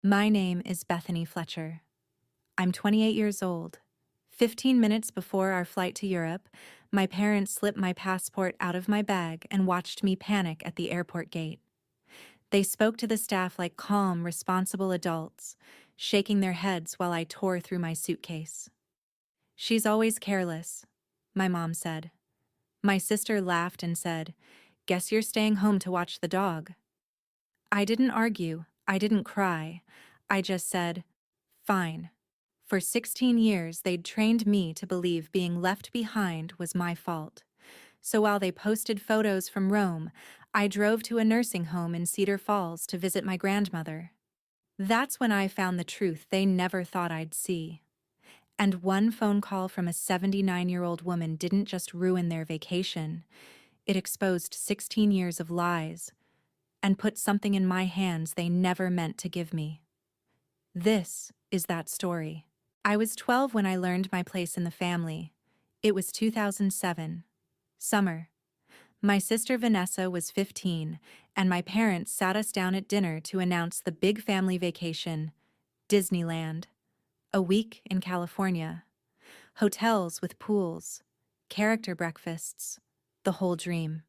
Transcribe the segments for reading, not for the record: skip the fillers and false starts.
My name is Bethany Fletcher. I'm 28 years old. 15 minutes before our flight to Europe, my parents slipped my passport out of my bag and watched me panic at the airport gate. They spoke to the staff like calm, responsible adults, shaking their heads while I tore through my suitcase. "She's always careless," my mom said. My sister laughed and said, "Guess you're staying home to watch the dog." I didn't argue, I didn't cry. I just said, "Fine." For 16 years, they'd trained me to believe being left behind was my fault. So while they posted photos from Rome, I drove to a nursing home in Cedar Falls to visit my grandmother. That's when I found the truth they never thought I'd see. And one phone call from a 79-year-old woman didn't just ruin their vacation, it exposed 16 years of lies and put something in my hands they never meant to give me. This is that story. I was 12 when I learned my place in the family. It was 2007. Summer. My sister Vanessa was 15, and my parents sat us down at dinner to announce the big family vacation, Disneyland. A week in California. Hotels with pools. Character breakfasts. The whole dream.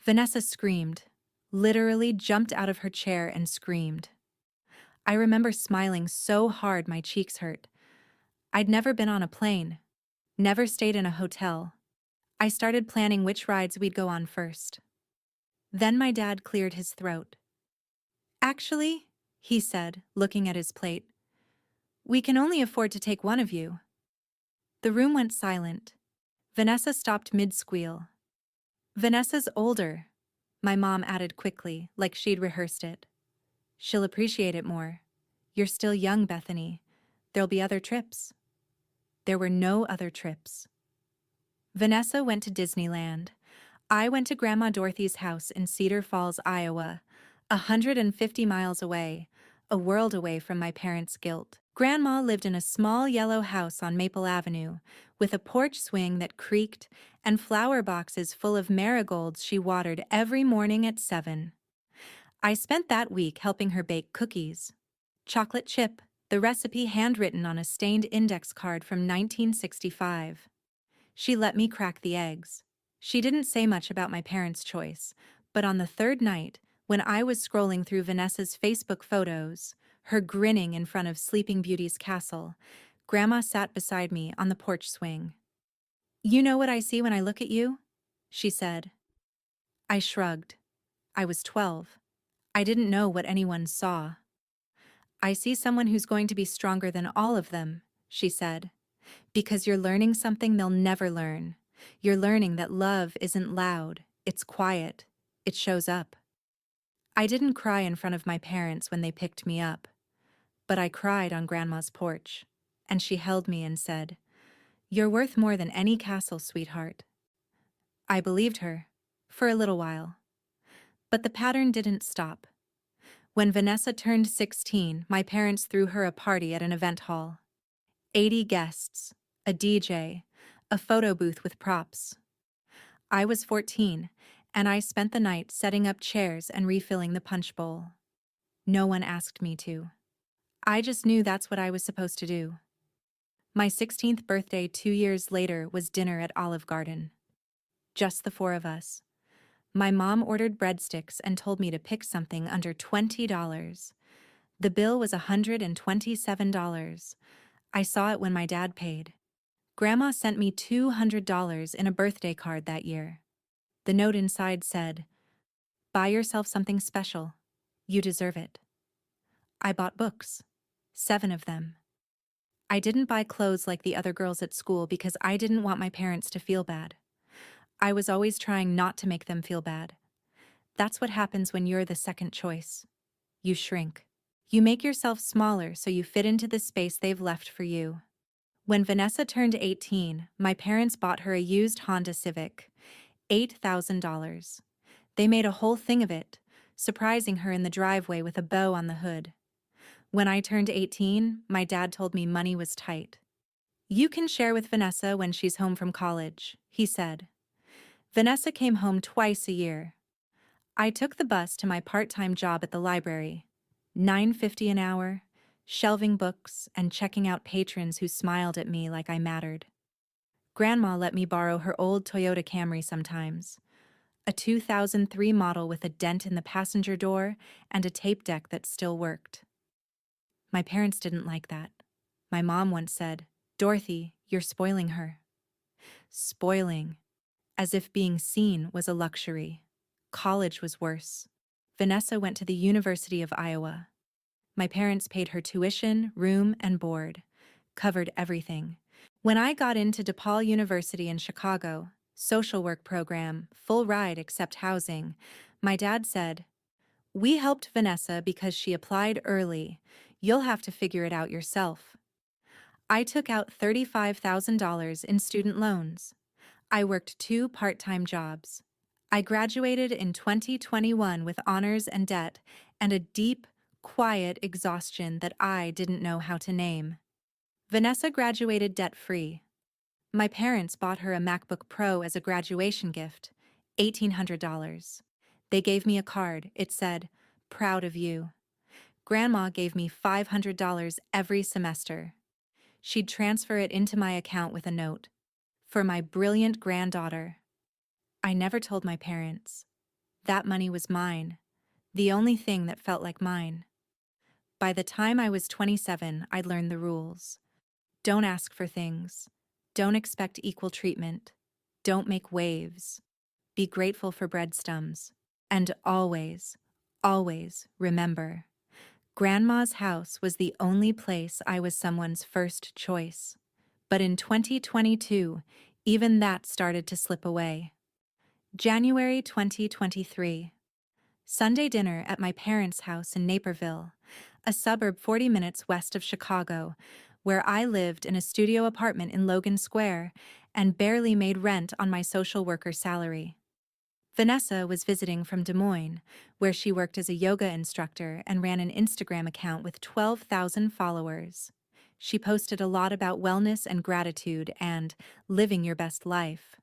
Vanessa screamed, literally jumped out of her chair and screamed. I remember smiling so hard my cheeks hurt. I'd never been on a plane, never stayed in a hotel. I started planning which rides we'd go on first. Then my dad cleared his throat. "Actually," he said, looking at his plate, "we can only afford to take one of you." The room went silent. Vanessa stopped mid-squeal. "Vanessa's older," my mom added quickly, like she'd rehearsed it. "She'll appreciate it more. You're still young, Bethany. There'll be other trips." There were no other trips. Vanessa went to Disneyland. I went to Grandma Dorothy's house in Cedar Falls, Iowa, 150 miles away, a world away from my parents' guilt. Grandma lived in a small yellow house on Maple Avenue, with a porch swing that creaked and flower boxes full of marigolds she watered every morning at 7. I spent that week helping her bake cookies. Chocolate chip, the recipe handwritten on a stained index card from 1965. She let me crack the eggs. She didn't say much about my parents' choice, but on the third night, when I was scrolling through Vanessa's Facebook photos, her grinning in front of Sleeping Beauty's castle, Grandma sat beside me on the porch swing. "You know what I see when I look at you?" she said. I shrugged. I was 12. I didn't know what anyone saw. "I see someone who's going to be stronger than all of them," she said. "Because you're learning something they'll never learn. You're learning that love isn't loud, it's quiet, it shows up." I didn't cry in front of my parents when they picked me up, but I cried on Grandma's porch, and she held me and said, "You're worth more than any castle, sweetheart." I believed her, for a little while. But the pattern didn't stop. When Vanessa turned 16, my parents threw her a party at an event hall. 80 guests, a DJ, a photo booth with props. I was 14, and I spent the night setting up chairs and refilling the punch bowl. No one asked me to. I just knew that's what I was supposed to do. My 16th birthday 2 years later was dinner at Olive Garden. Just the four of us. My mom ordered breadsticks and told me to pick something under $20. The bill was $127. I saw it when my dad paid. Grandma sent me $200 in a birthday card that year. The note inside said, "Buy yourself something special. You deserve it." I bought books. 7 of them. I didn't buy clothes like the other girls at school because I didn't want my parents to feel bad. I was always trying not to make them feel bad. That's what happens when you're the second choice. You shrink. You make yourself smaller so you fit into the space they've left for you. When Vanessa turned 18, my parents bought her a used Honda Civic, $8,000. They made a whole thing of it, surprising her in the driveway with a bow on the hood. When I turned 18, my dad told me money was tight. "You can share with Vanessa when she's home from college," he said. Vanessa came home twice a year. I took the bus to my part-time job at the library. $9.50 an hour, shelving books and checking out patrons who smiled at me like I mattered. Grandma let me borrow her old Toyota Camry sometimes, a 2003 model with a dent in the passenger door and a tape deck that still worked. My parents didn't like that. My mom once said, "Dorothy, you're spoiling her." Spoiling, as if being seen was a luxury. College was worse. Vanessa went to the University of Iowa. My parents paid her tuition, room, and board, covered everything. When I got into DePaul University in Chicago, social work program, full ride except housing, my dad said, "We helped Vanessa because she applied early. You'll have to figure it out yourself." I took out $35,000 in student loans. I worked 2 part-time jobs. I graduated in 2021 with honors and debt and a deep, quiet exhaustion that I didn't know how to name. Vanessa graduated debt-free. My parents bought her a MacBook Pro as a graduation gift, $1,800. They gave me a card. It said, "Proud of you." Grandma gave me $500 every semester. She'd transfer it into my account with a note. "For my brilliant granddaughter." I never told my parents. That money was mine, the only thing that felt like mine. By the time I was 27, I'd learned the rules. Don't ask for things. Don't expect equal treatment. Don't make waves. Be grateful for breadstumbs. And always, always remember, Grandma's house was the only place I was someone's first choice. But in 2022, even that started to slip away. January 2023. Sunday dinner at my parents' house in Naperville, a suburb 40 minutes west of Chicago, where I lived in a studio apartment in Logan Square and barely made rent on my social worker salary. Vanessa was visiting from Des Moines, where she worked as a yoga instructor and ran an Instagram account with 12,000 followers. She posted a lot about wellness and gratitude and living your best life.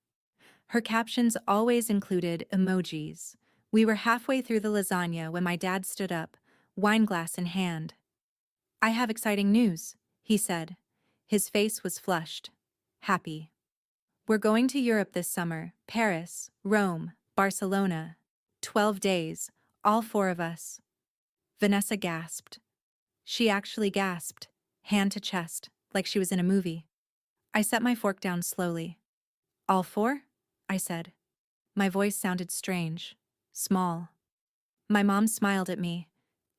Her captions always included emojis. We were halfway through the lasagna when my dad stood up, wine glass in hand. "I have exciting news," he said. His face was flushed, happy. "We're going to Europe this summer, Paris, Rome, Barcelona. 12 days, all 4 of us." Vanessa gasped. She actually gasped, hand to chest, like she was in a movie. I set my fork down slowly. "All 4?" I said. My voice sounded strange, small. My mom smiled at me.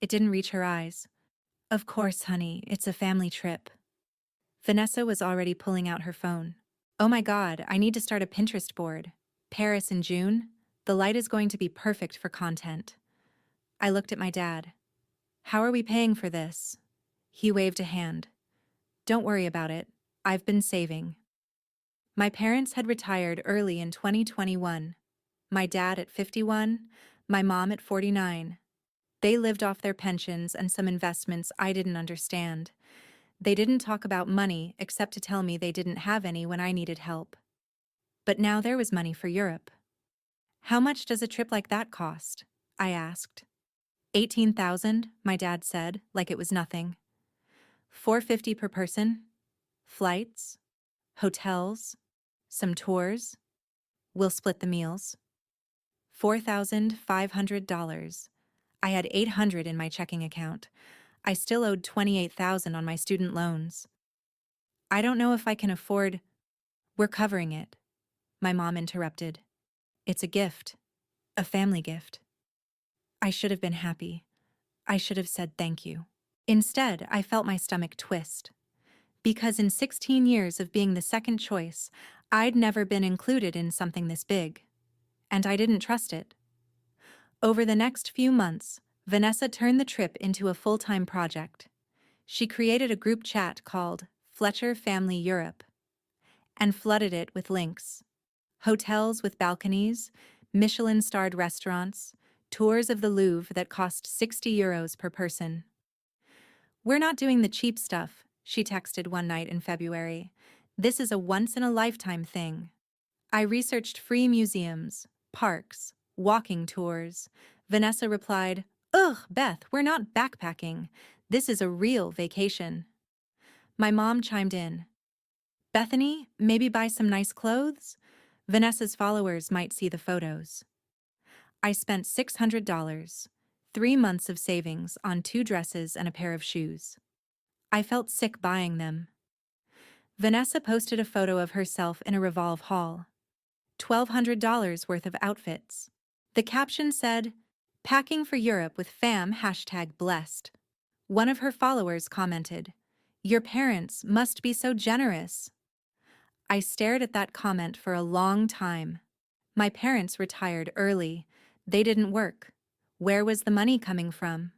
It didn't reach her eyes. "Of course, honey, it's a family trip." Vanessa was already pulling out her phone. "Oh my God, I need to start a Pinterest board. Paris in June? The light is going to be perfect for content." I looked at my dad. "How are we paying for this?" He waved a hand. "Don't worry about it. I've been saving." My parents had retired early in 2021. My dad at 51, my mom at 49. They lived off their pensions and some investments I didn't understand. They didn't talk about money except to tell me they didn't have any when I needed help. But now there was money for Europe. "How much does a trip like that cost?" I asked. 18,000, my dad said, like it was nothing. 450 per person? Flights? Hotels? Some tours? We'll split the meals. $4,500. I had $800 in my checking account. I still owed $28,000 on my student loans. "I don't know if I can afford—" "We're covering it," my mom interrupted. "It's a gift. A family gift." I should have been happy. I should have said thank you. Instead, I felt my stomach twist. Because in 16 years of being the second choice, I'd never been included in something this big. And I didn't trust it. Over the next few months, Vanessa turned the trip into a full-time project. She created a group chat called Fletcher Family Europe and flooded it with links. Hotels with balconies, Michelin-starred restaurants, tours of the Louvre that cost €60 per person. "We're not doing the cheap stuff," she texted one night in February. "This is a once-in-a-lifetime thing." I researched free museums, parks, walking tours. Vanessa replied, Ugh, Beth, we're not backpacking. This is a real vacation. My mom chimed in. Bethany, maybe buy some nice clothes? Vanessa's followers might see the photos. I spent $600, 3 months of savings on 2 dresses and a pair of shoes. I felt sick buying them. Vanessa posted a photo of herself in a Revolve haul. $1,200 worth of outfits. The caption said, Packing for Europe with fam #blessed. One of her followers commented, Your parents must be so generous. I stared at that comment for a long time. My parents retired early. They didn't work. Where was the money coming from?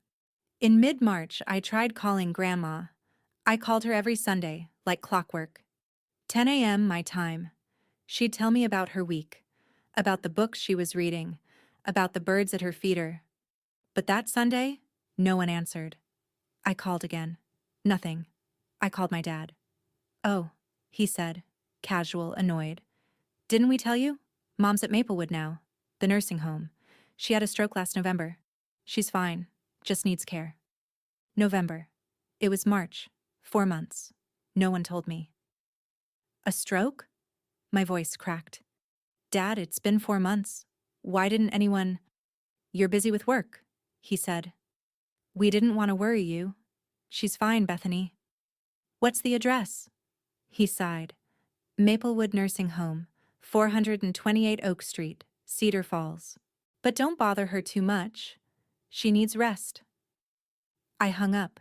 In mid-March, I tried calling Grandma. I called her every Sunday, like clockwork. 10 a.m. my time. She'd tell me about her week, about the books she was reading, about the birds at her feeder. But that Sunday, no one answered. I called again. Nothing. I called my dad. Oh, he said, casual, annoyed. Didn't we tell you? Mom's at Maplewood now, the nursing home. She had a stroke last November. She's fine, just needs care. November. It was March. 4 months. No one told me. A stroke? My voice cracked. Dad, it's been 4 months. Why didn't anyone— You're busy with work, he said. We didn't want to worry you. She's fine, Bethany. What's the address? He sighed. Maplewood Nursing Home, 428 Oak Street, Cedar Falls. But don't bother her too much. She needs rest. I hung up.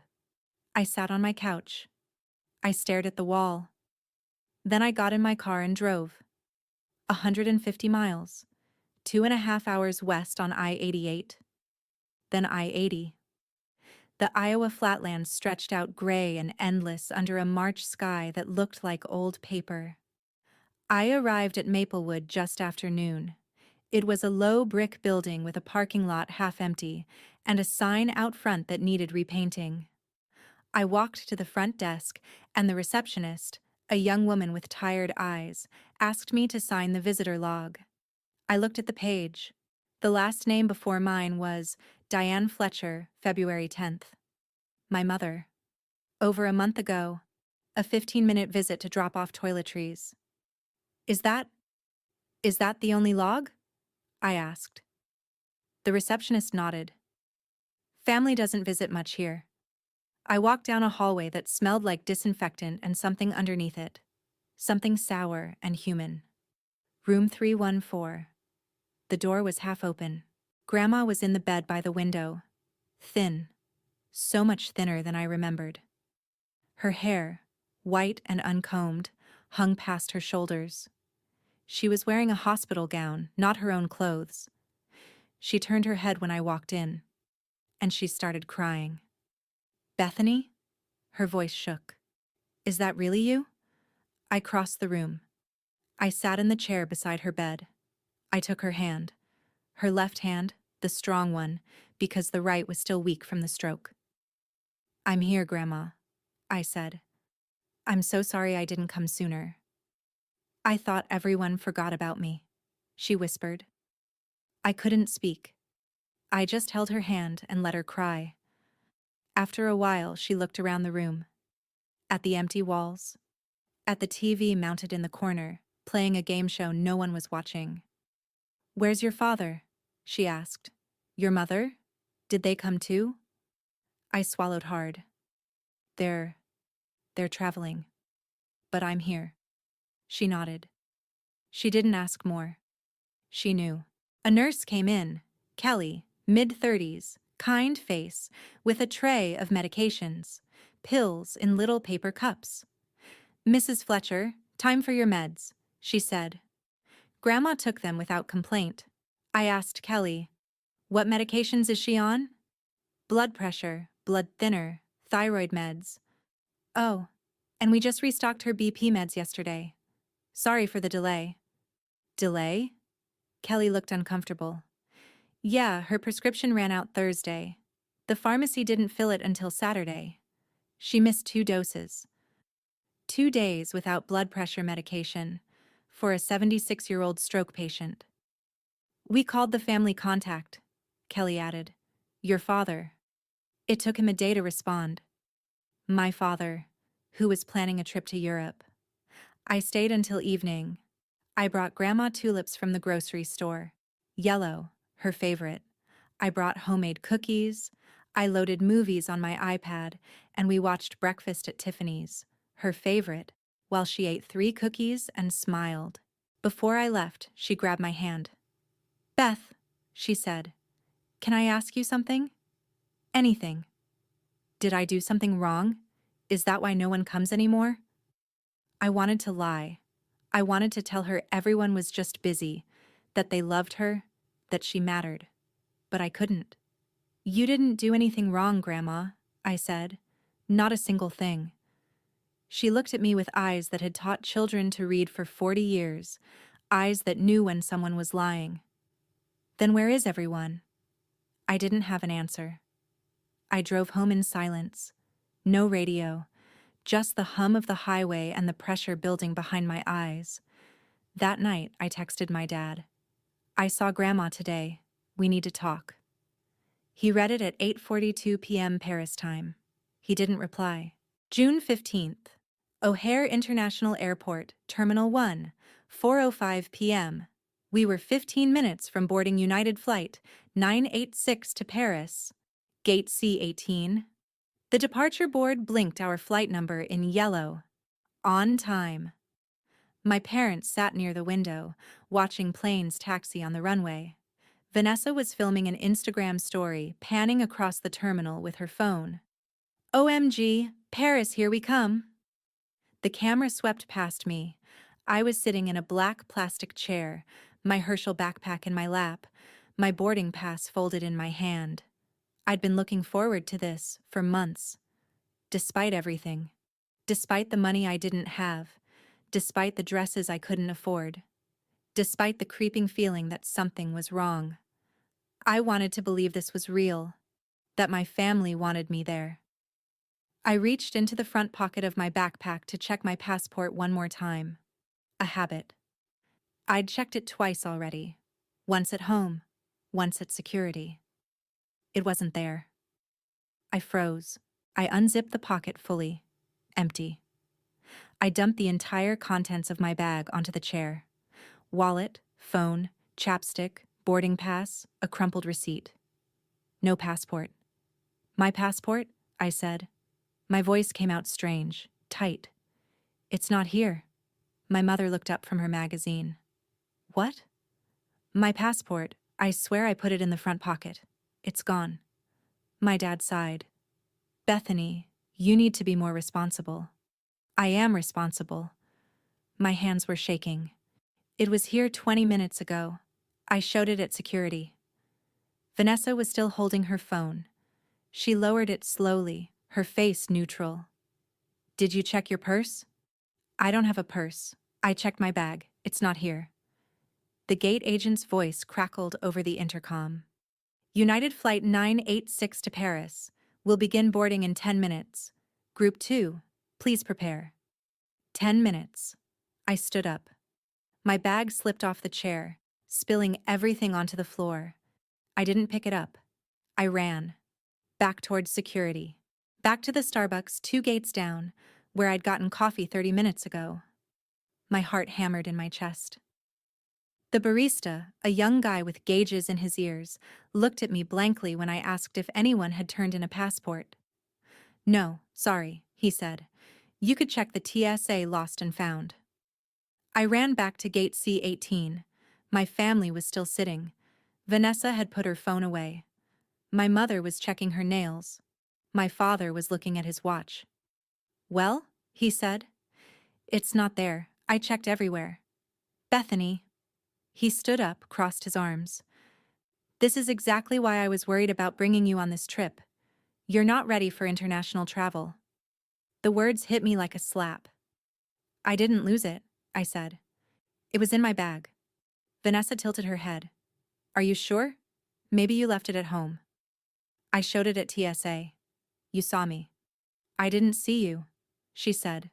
I sat on my couch. I stared at the wall. Then I got in my car and drove. 150 miles, 2.5 hours west on I-88. Then I-80. The Iowa flatlands stretched out gray and endless under a March sky that looked like old paper. I arrived at Maplewood just after noon. It was a low brick building with a parking lot half empty and a sign out front that needed repainting. I walked to the front desk, and the receptionist, a young woman with tired eyes, asked me to sign the visitor log. I looked at the page. The last name before mine was Diane Fletcher, February 10th. My mother. Over a month ago. A 15-minute visit to drop off toiletries. Is that the only log? I asked. The receptionist nodded. Family doesn't visit much here. I walked down a hallway that smelled like disinfectant and something underneath it. Something sour and human. Room 314. The door was half open. Grandma was in the bed by the window. Thin. So much thinner than I remembered. Her hair, white and uncombed, hung past her shoulders. She was wearing a hospital gown, not her own clothes. She turned her head when I walked in, and she started crying. Bethany? Her voice shook. Is that really you? I crossed the room. I sat in the chair beside her bed. I took her hand. Her left hand, the strong one, because the right was still weak from the stroke. I'm here, Grandma, I said. I'm so sorry I didn't come sooner. I thought everyone forgot about me, she whispered. I couldn't speak. I just held her hand and let her cry. After a while, she looked around the room. At the empty walls. At the TV mounted in the corner, playing a game show no one was watching. Where's your father? She asked. Your mother? Did they come too? I swallowed hard. They're traveling. But I'm here. She nodded. She didn't ask more. She knew. A nurse came in, Kelly, mid-30s, kind face, with a tray of medications, pills in little paper cups. Mrs. Fletcher, time for your meds, she said. Grandma took them without complaint. I asked Kelly, what medications is she on? Blood pressure, blood thinner, thyroid meds. Oh, and we just restocked her BP meds yesterday. Sorry for the delay. Delay? Kelly looked uncomfortable. Yeah, her prescription ran out Thursday. The pharmacy didn't fill it until Saturday. She missed 2 doses. 2 days without blood pressure medication for a 76-year-old stroke patient. We called the family contact, Kelly added. Your father. It took him a day to respond. My father, who was planning a trip to Europe. I stayed until evening. I brought Grandma tulips from the grocery store. Yellow, her favorite. I brought homemade cookies. I loaded movies on my iPad, and we watched Breakfast at Tiffany's, her favorite, while she ate 3 cookies and smiled. Before I left, she grabbed my hand. Beth, she said, can I ask you something? Anything. Did I do something wrong? Is that why no one comes anymore? I wanted to lie. I wanted to tell her everyone was just busy, that they loved her, that she mattered. But I couldn't. You didn't do anything wrong, Grandma, I said. Not a single thing. She looked at me with eyes that had taught children to read for 40 years, eyes that knew when someone was lying. Then where is everyone? I didn't have an answer. I drove home in silence. No radio, just the hum of the highway and the pressure building behind my eyes. That night, I texted my dad. I saw Grandma today. We need to talk. He read it at 8:42 p.m. Paris time. He didn't reply. June 15th. O'Hare International Airport, Terminal 1, 4:05 p.m. We were 15 minutes from boarding United Flight 986 to Paris. Gate C18. The departure board blinked our flight number in yellow. On time. My parents sat near the window, watching planes taxi on the runway. Vanessa was filming an Instagram story, panning across the terminal with her phone. OMG, Paris, here we come. The camera swept past me. I was sitting in a black plastic chair, my Herschel backpack in my lap, my boarding pass folded in my hand. I'd been looking forward to this for months. Despite everything. Despite the money I didn't have. Despite the dresses I couldn't afford. Despite the creeping feeling that something was wrong. I wanted to believe this was real, that my family wanted me there. I reached into the front pocket of my backpack to check my passport one more time. A habit. I'd checked it twice already. Once at home, once at security. It wasn't there. I froze. I unzipped the pocket fully. Empty. I dumped the entire contents of my bag onto the chair. Wallet, phone, chapstick, boarding pass, a crumpled receipt. No passport. My passport? I said. My voice came out strange, tight. It's not here. My mother looked up from her magazine. What? My passport. I swear I put it in the front pocket. It's gone. My dad sighed. Bethany, you need to be more responsible. I am responsible. My hands were shaking. It was here 20 minutes ago. I showed it at security. Vanessa was still holding her phone. She lowered it slowly, her face neutral. Did you check your purse? I don't have a purse. I checked my bag. It's not here. The gate agent's voice crackled over the intercom. United Flight 986 to Paris. Will begin boarding in 10 minutes. Group 2, please prepare. 10 minutes. I stood up. My bag slipped off the chair, spilling everything onto the floor. I didn't pick it up. I ran. Back towards security. Back to the Starbucks 2 gates down, where I'd gotten coffee 30 minutes ago. My heart hammered in my chest. The barista, a young guy with gauges in his ears, looked at me blankly when I asked if anyone had turned in a passport. No, sorry, he said. You could check the TSA lost and found. I ran back to gate C18. My family was still sitting. Vanessa had put her phone away. My mother was checking her nails. My father was looking at his watch. Well, he said. It's not there. I checked everywhere. Bethany. He stood up, crossed his arms. This is exactly why I was worried about bringing you on this trip. You're not ready for international travel. The words hit me like a slap. I didn't lose it, I said. It was in my bag. Vanessa tilted her head. Are you sure? Maybe you left it at home. I showed it at TSA. You saw me. I didn't see you, she said.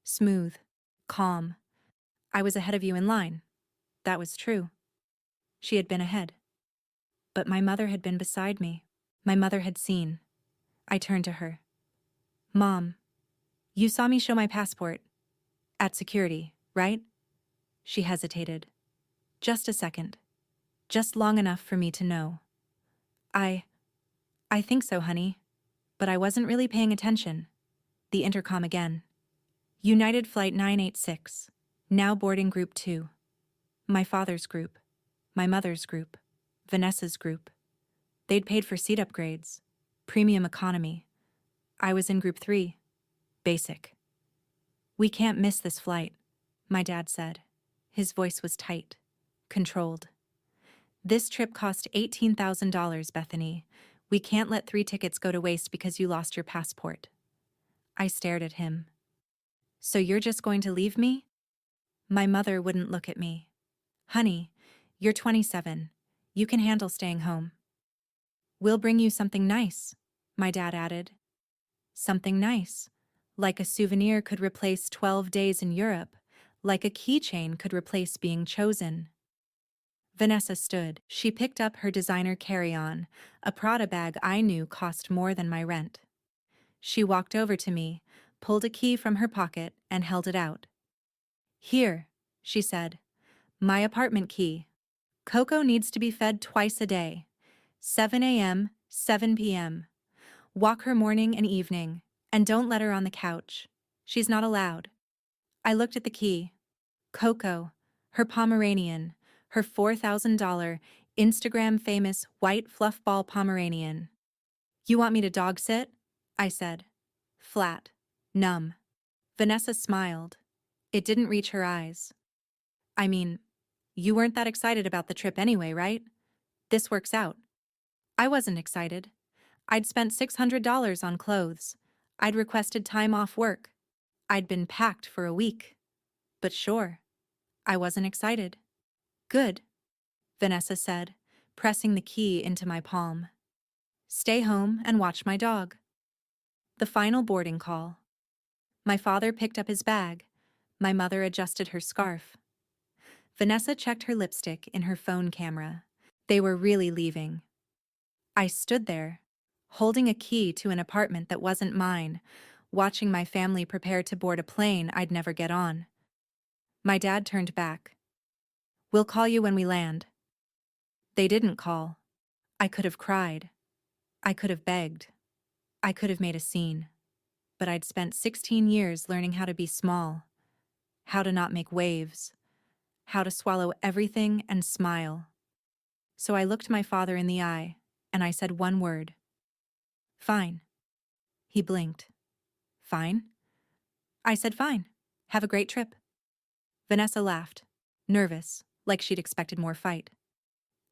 Smooth. Calm. I was ahead of you in line. That was true. She had been ahead. But my mother had been beside me. My mother had seen. I turned to her. Mom, you saw me show my passport. At security, right? She hesitated. Just a second. Just long enough for me to know. I think so, honey. But I wasn't really paying attention. The intercom again. United Flight 986. Now boarding Group 2. My father's group. My mother's group. Vanessa's group. They'd paid for seat upgrades. Premium economy. I was in Group 3. Basic. We can't miss this flight, my dad said. His voice was tight. Controlled. This trip cost $18,000, Bethany. We can't let 3 tickets go to waste because you lost your passport. I stared at him. So you're just going to leave me? My mother wouldn't look at me. Honey, you're 27. You can handle staying home. We'll bring you something nice, my dad added. Something nice. Like a souvenir could replace 12 days in Europe. Like a keychain could replace being chosen. Vanessa stood. She picked up her designer carry-on, a Prada bag I knew cost more than my rent. She walked over to me, pulled a key from her pocket, and held it out. Here, she said. My apartment key. Coco needs to be fed twice a day. 7 a.m., 7 p.m. Walk her morning and evening, and don't let her on the couch. She's not allowed. I looked at the key. Coco, her Pomeranian, her $4,000 Instagram-famous white fluffball Pomeranian. You want me to dog sit? I said. Flat. Numb. Vanessa smiled. It didn't reach her eyes. I mean, you weren't that excited about the trip anyway, right? This works out. I wasn't excited. I'd spent $600 on clothes. I'd requested time off work. I'd been packed for a week. But sure, I wasn't excited. Good, Vanessa said, pressing the key into my palm. Stay home and watch my dog. The final boarding call. My father picked up his bag. My mother adjusted her scarf. Vanessa checked her lipstick in her phone camera. They were really leaving. I stood there, holding a key to an apartment that wasn't mine, watching my family prepare to board a plane I'd never get on. My dad turned back. We'll call you when we land. They didn't call. I could have cried. I could have begged. I could have made a scene. But I'd spent 16 years learning how to be small, how to not make waves, how to swallow everything and smile. So I looked my father in the eye, and I said one word. Fine. He blinked. Fine? I said fine. Have a great trip. Vanessa laughed, nervous, like she'd expected more fight.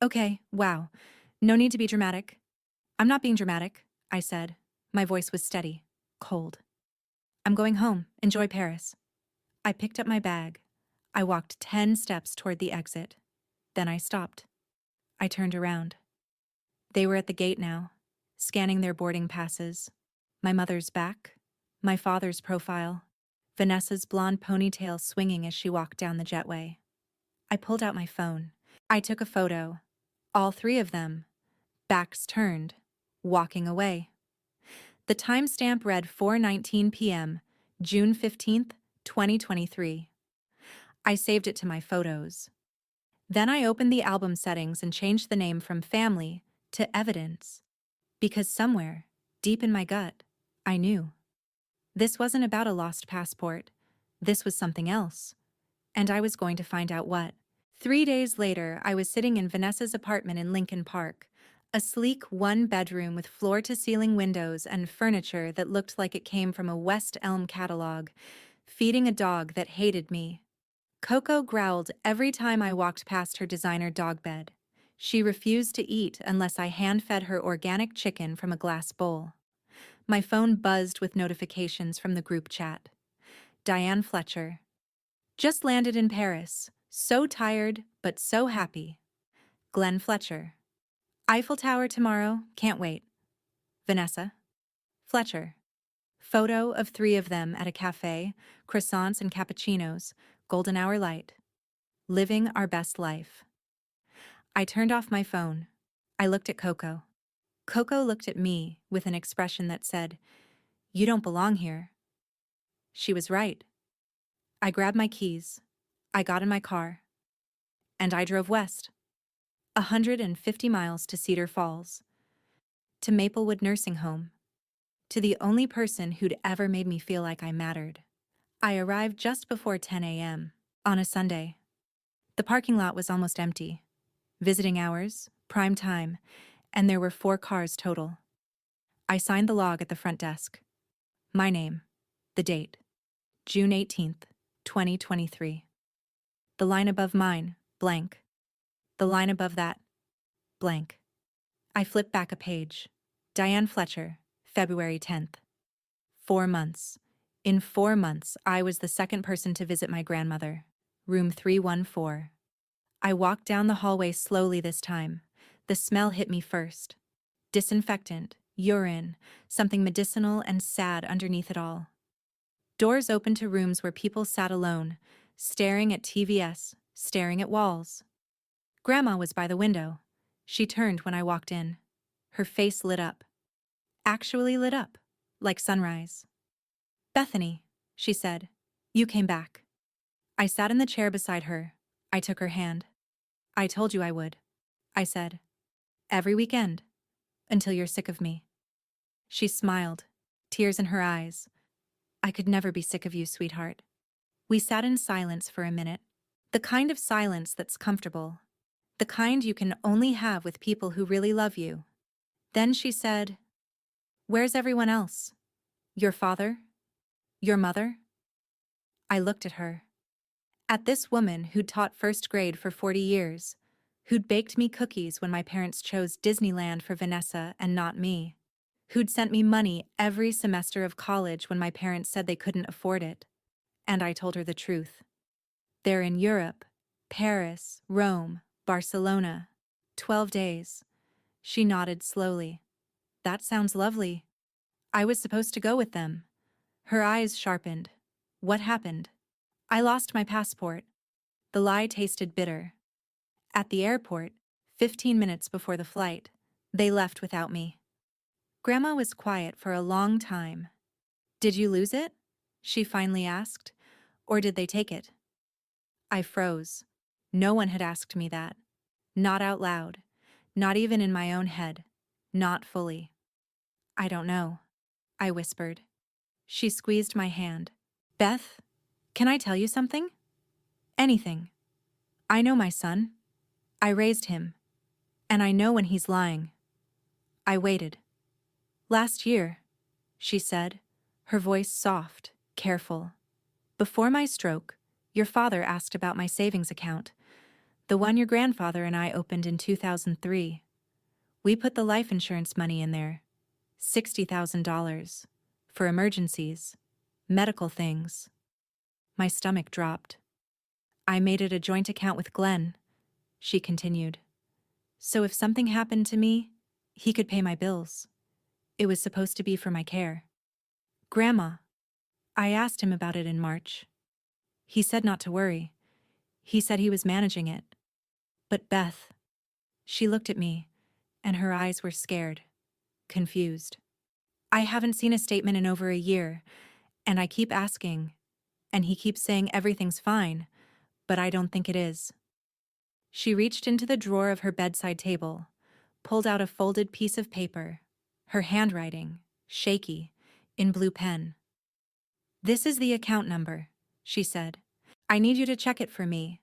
Okay, wow. No need to be dramatic. I'm not being dramatic, I said. My voice was steady, cold. I'm going home. Enjoy Paris. I picked up my bag. I walked 10 steps toward the exit. Then I stopped. I turned around. They were at the gate now, scanning their boarding passes. My mother's back, my father's profile, Vanessa's blonde ponytail swinging as she walked down the jetway. I pulled out my phone. I took a photo. All 3 of them, backs turned, walking away. The timestamp read 4:19 p.m., June 15th, 2023. I saved it to my photos. Then I opened the album settings and changed the name from Family to Evidence. Because somewhere, deep in my gut, I knew. This wasn't about a lost passport. This was something else. And I was going to find out what. 3 days later, I was sitting in Vanessa's apartment in Lincoln Park, a sleek 1-bedroom with floor-to-ceiling windows and furniture that looked like it came from a West Elm catalog, feeding a dog that hated me. Coco growled every time I walked past her designer dog bed. She refused to eat unless I hand-fed her organic chicken from a glass bowl. My phone buzzed with notifications from the group chat. Diane Fletcher. Just landed in Paris. So tired, but so happy. Glenn Fletcher. Eiffel Tower tomorrow, can't wait. Vanessa. Fletcher. Photo of 3 of them at a cafe, croissants and cappuccinos, golden hour light. Living our best life. I turned off my phone. I looked at Coco. Coco looked at me with an expression that said, "You don't belong here." She was right. I grabbed my keys. I got in my car. And I drove west. 150 miles to Cedar Falls. To Maplewood Nursing Home. To the only person who'd ever made me feel like I mattered. I arrived just before 10 a.m. on a Sunday. The parking lot was almost empty. Visiting hours, prime time, and there were 4 cars total. I signed the log at the front desk. My name, the date, June 18th, 2023. The line above mine, blank. The line above that, blank. I flipped back a page. Diane Fletcher, February 10th. 4 months. In 4 months, I was the second person to visit my grandmother. Room 314. I walked down the hallway slowly this time. The smell hit me first. Disinfectant, urine, something medicinal and sad underneath it all. Doors opened to rooms where people sat alone, staring at TVS, staring at walls. Grandma was by the window. She turned when I walked in. Her face lit up. Actually lit up, like sunrise. "Bethany," she said, "you came back." I sat in the chair beside her. I took her hand. "I told you I would," I said. "Every weekend. Until you're sick of me." She smiled, tears in her eyes. "I could never be sick of you, sweetheart." We sat in silence for a minute. The kind of silence that's comfortable. The kind you can only have with people who really love you. Then she said, "Where's everyone else? Your father? Your mother?" I looked at her. At this woman who'd taught first grade for 40 years, who'd baked me cookies when my parents chose Disneyland for Vanessa and not me, who'd sent me money every semester of college when my parents said they couldn't afford it. And I told her the truth. They're in Europe, Paris, Rome, Barcelona. 12 days. She nodded slowly. "That sounds lovely." I was supposed to go with them. Her eyes sharpened. "What happened?" "I lost my passport." The lie tasted bitter. At the airport, 15 minutes before the flight, they left without me. Grandma was quiet for a long time. "Did you lose it?" she finally asked. "Or did they take it?" I froze. No one had asked me that. Not out loud. Not even in my own head. Not fully. "I don't know," I whispered. She squeezed my hand. "Beth, can I tell you something? Anything. I know my son. I raised him. And I know when he's lying." I waited. "Last year," she said, her voice soft, careful. "Before my stroke, your father asked about my savings account, the one your grandfather and I opened in 2003. We put the life insurance money in there. $60,000. For emergencies. Medical things." My stomach dropped. "I made it a joint account with Glenn," she continued. "So if something happened to me, he could pay my bills. It was supposed to be for my care." "Grandma," I asked him about it in March. He said not to worry. He said he was managing it. But Beth, she looked at me, and her eyes were scared, confused. "I haven't seen a statement in over a year, and I keep asking, and he keeps saying everything's fine, but I don't think it is." She reached into the drawer of her bedside table, pulled out a folded piece of paper, her handwriting, shaky, in blue pen. "This is the account number," she said. "I need you to check it for me.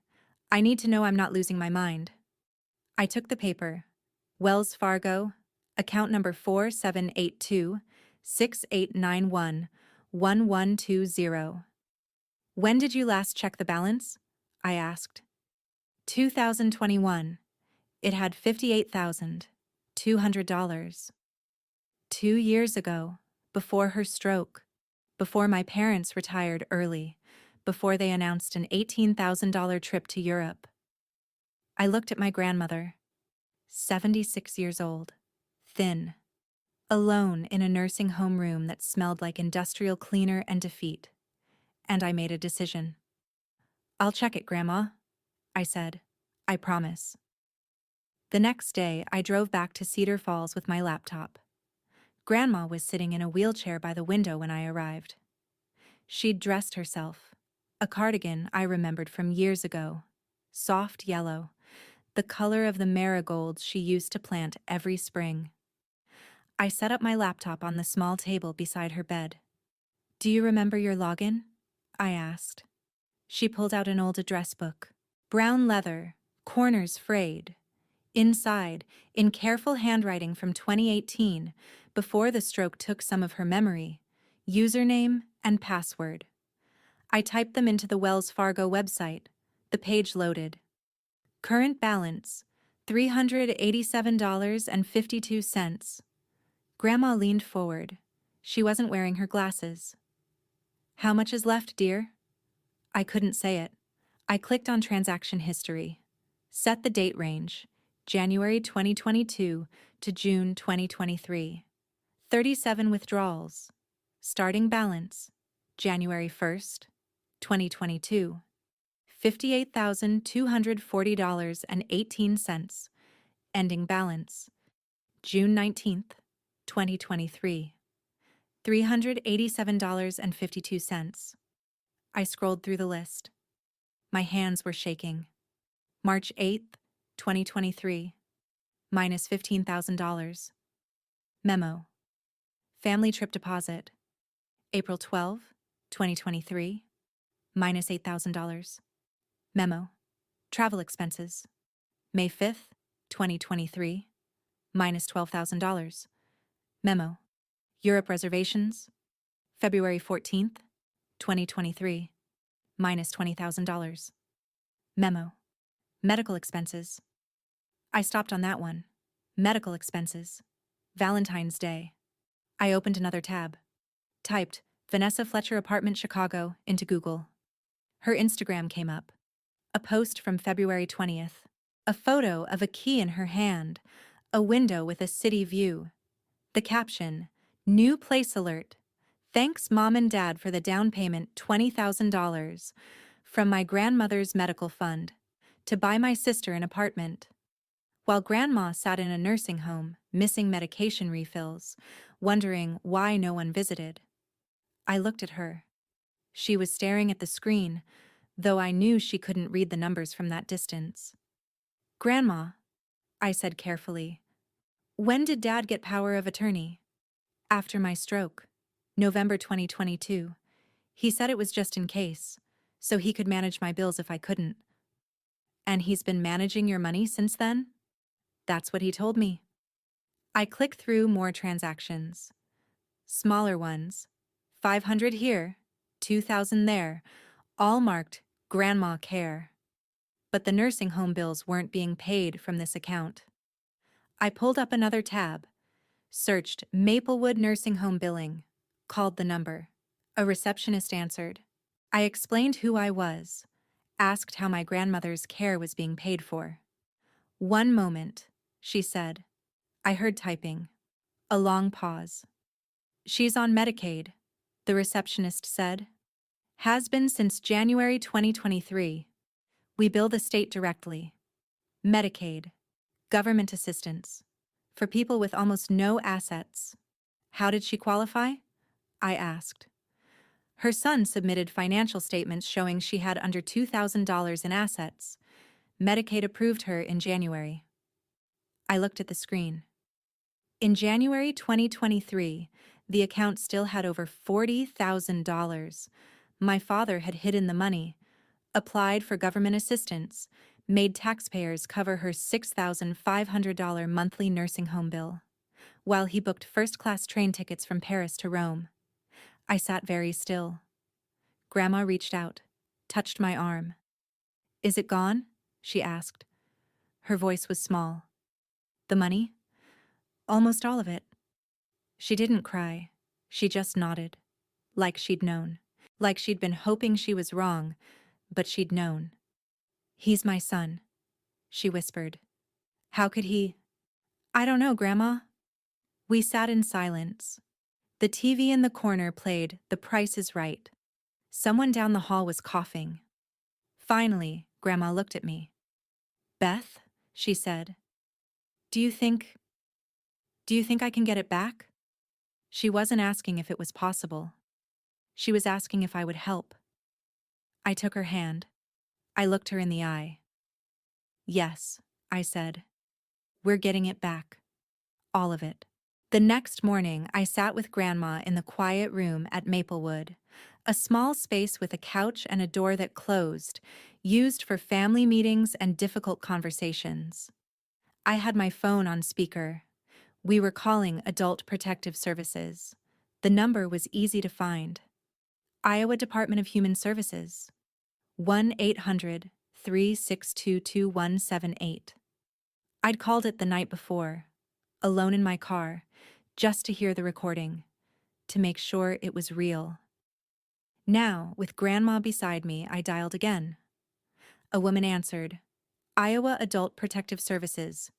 I need to know I'm not losing my mind." I took the paper. Wells Fargo, account number 4782-6891-1120. "When did you last check the balance?" I asked. 2021. It had $58,200. 2 years ago, before her stroke, before my parents retired early, before they announced an $18,000 trip to Europe. I looked at my grandmother, 76 years old, thin, alone in a nursing home room that smelled like industrial cleaner and defeat, and I made a decision. "I'll check it, Grandma," I said. "I promise." The next day, I drove back to Cedar Falls with my laptop. Grandma was sitting in a wheelchair by the window when I arrived. She'd dressed herself. A cardigan I remembered from years ago. Soft yellow, the color of the marigolds she used to plant every spring. I set up my laptop on the small table beside her bed. "Do you remember your login?" I asked. She pulled out an old address book. Brown leather, corners frayed. Inside, in careful handwriting from 2018, before the stroke took some of her memory, username and password. I typed them into the Wells Fargo website. The page loaded. Current balance, $387.52. Grandma leaned forward. She wasn't wearing her glasses. "How much is left, dear?" I couldn't say it. I clicked on transaction history. Set the date range, January 2022 to June 2023. 37 withdrawals. Starting balance, January 1st, 2022. $58,240.18. Ending balance, June 19th, 2023. $387.52. I scrolled through the list. My hands were shaking. March 8th, 2023. Minus $15,000. Memo. Family trip deposit. April 12, 2023. Minus $8,000. Memo. Travel expenses. May 5th, 2023. Minus $12,000. Memo. Europe reservations. February 14th, 2023. Minus $20,000. Memo. Medical expenses. I stopped on that one. Medical expenses. Valentine's Day. I opened another tab. Typed Vanessa Fletcher Apartment Chicago into Google. Her Instagram came up. A post from February 20th. A photo of a key in her hand. A window with a city view. The caption, "New place alert. Thanks Mom and Dad for the down payment $20,000 from my grandmother's medical fund to buy my sister an apartment." While Grandma sat in a nursing home, missing medication refills, wondering why no one visited, I looked at her. She was staring at the screen, though I knew she couldn't read the numbers from that distance. "Grandma," I said carefully, "when did Dad get power of attorney?" "After my stroke. November 2022. He said it was just in case, so he could manage my bills if I couldn't." "And he's been managing your money since then?" "That's what he told me." I clicked through more transactions. Smaller ones. 500 here, 2,000 there, all marked Grandma Care. But the nursing home bills weren't being paid from this account. I pulled up another tab, searched Maplewood Nursing Home Billing, called the number. A receptionist answered. I explained who I was, asked how my grandmother's care was being paid for. "One moment," she said. I heard typing. A long pause. "She's on Medicaid," the receptionist said. "Has been since January 2023. We bill the state directly. Medicaid. Government assistance. For people with almost no assets." "How did she qualify?" I asked. Her son submitted financial statements showing she had under $2,000 in assets. Medicaid approved her in January. I looked at the screen. In January 2023, the account still had over $40,000. My father had hidden the money, applied for government assistance, made taxpayers cover her $6,500 monthly nursing home bill, while he booked first-class train tickets from Paris to Rome. I sat very still. Grandma reached out, touched my arm. "Is it gone?" she asked. Her voice was small. "The money?" "Almost all of it." She didn't cry. She just nodded. Like she'd known. Like she'd been hoping she was wrong, but she'd known. "He's my son," she whispered. "How could he—" "I don't know, Grandma." We sat in silence. The TV in the corner played The Price is Right. Someone down the hall was coughing. Finally, Grandma looked at me. "Beth," she said. Do you think, do you think I can get it back? She wasn't asking if it was possible. She was asking if I would help. I took her hand. I looked her in the eye. Yes, I said. We're getting it back. All of it. The next morning, I sat with Grandma in the quiet room at Maplewood, a small space with a couch and a door that closed, used for family meetings and difficult conversations. I had my phone on speaker. We were calling Adult Protective Services. The number was easy to find. Iowa Department of Human Services. 1-800-362-2178. I'd called it the night before, alone in my car, just to hear the recording, to make sure it was real. Now, with Grandma beside me, I dialed again. A woman answered, Iowa Adult Protective Services.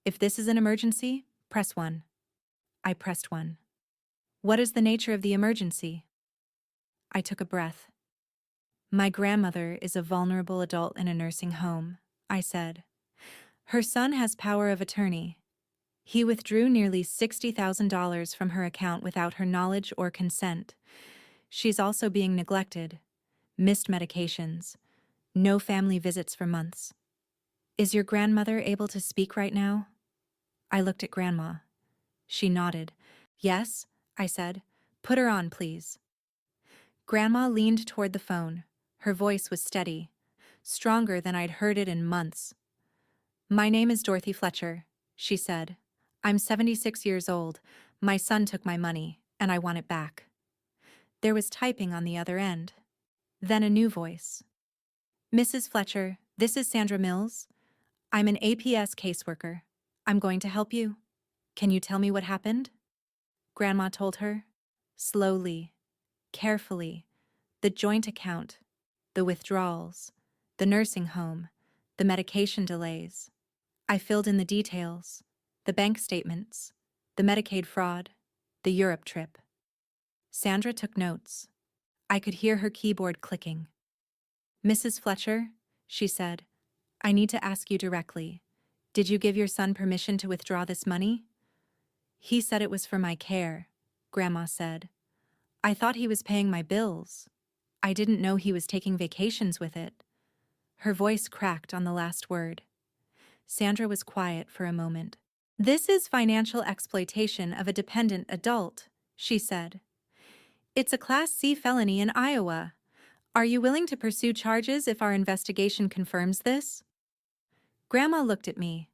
If this is an emergency, press 1. I pressed 1. What is the nature of the emergency? I took a breath. My grandmother is a vulnerable adult in a nursing home, I said. Her son has power of attorney. He withdrew nearly $60,000 from her account without her knowledge or consent. She's also being neglected, missed medications, no family visits for months. Is your grandmother able to speak right now? I looked at Grandma. She nodded. Yes, I said. Put her on, please. Grandma leaned toward the phone. Her voice was steady, stronger than I'd heard it in months. My name is Dorothy Fletcher, she said. I'm 76 years old. My son took my money, and I want it back. There was typing on the other end. Then a new voice. Mrs. Fletcher, this is Sandra Mills. I'm an APS caseworker. I'm going to help you. Can you tell me what happened? Grandma told her. Slowly, carefully, the joint account, the withdrawals, the nursing home, the medication delays. I filled in the details, the bank statements, the Medicaid fraud, the Europe trip. Sandra took notes. I could hear her keyboard clicking. Mrs. Fletcher, she said, I need to ask you directly. Did you give your son permission to withdraw this money? He said it was for my care, Grandma said. I thought he was paying my bills. I didn't know he was taking vacations with it. Her voice cracked on the last word. Sandra was quiet for a moment. This is financial exploitation of a dependent adult, she said. It's a Class C felony in Iowa. Are you willing to pursue charges if our investigation confirms this? Grandma looked at me.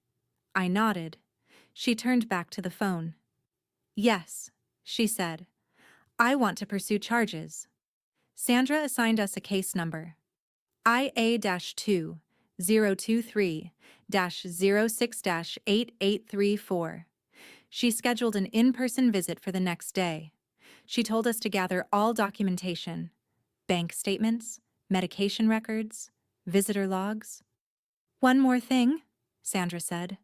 I nodded. She turned back to the phone. Yes, she said. I want to pursue charges. Sandra assigned us a case number. IA-2-023-06-8834. She scheduled an in-person visit for the next day. She told us to gather all documentation, bank statements, medication records, visitor logs. One more thing, Sandra said.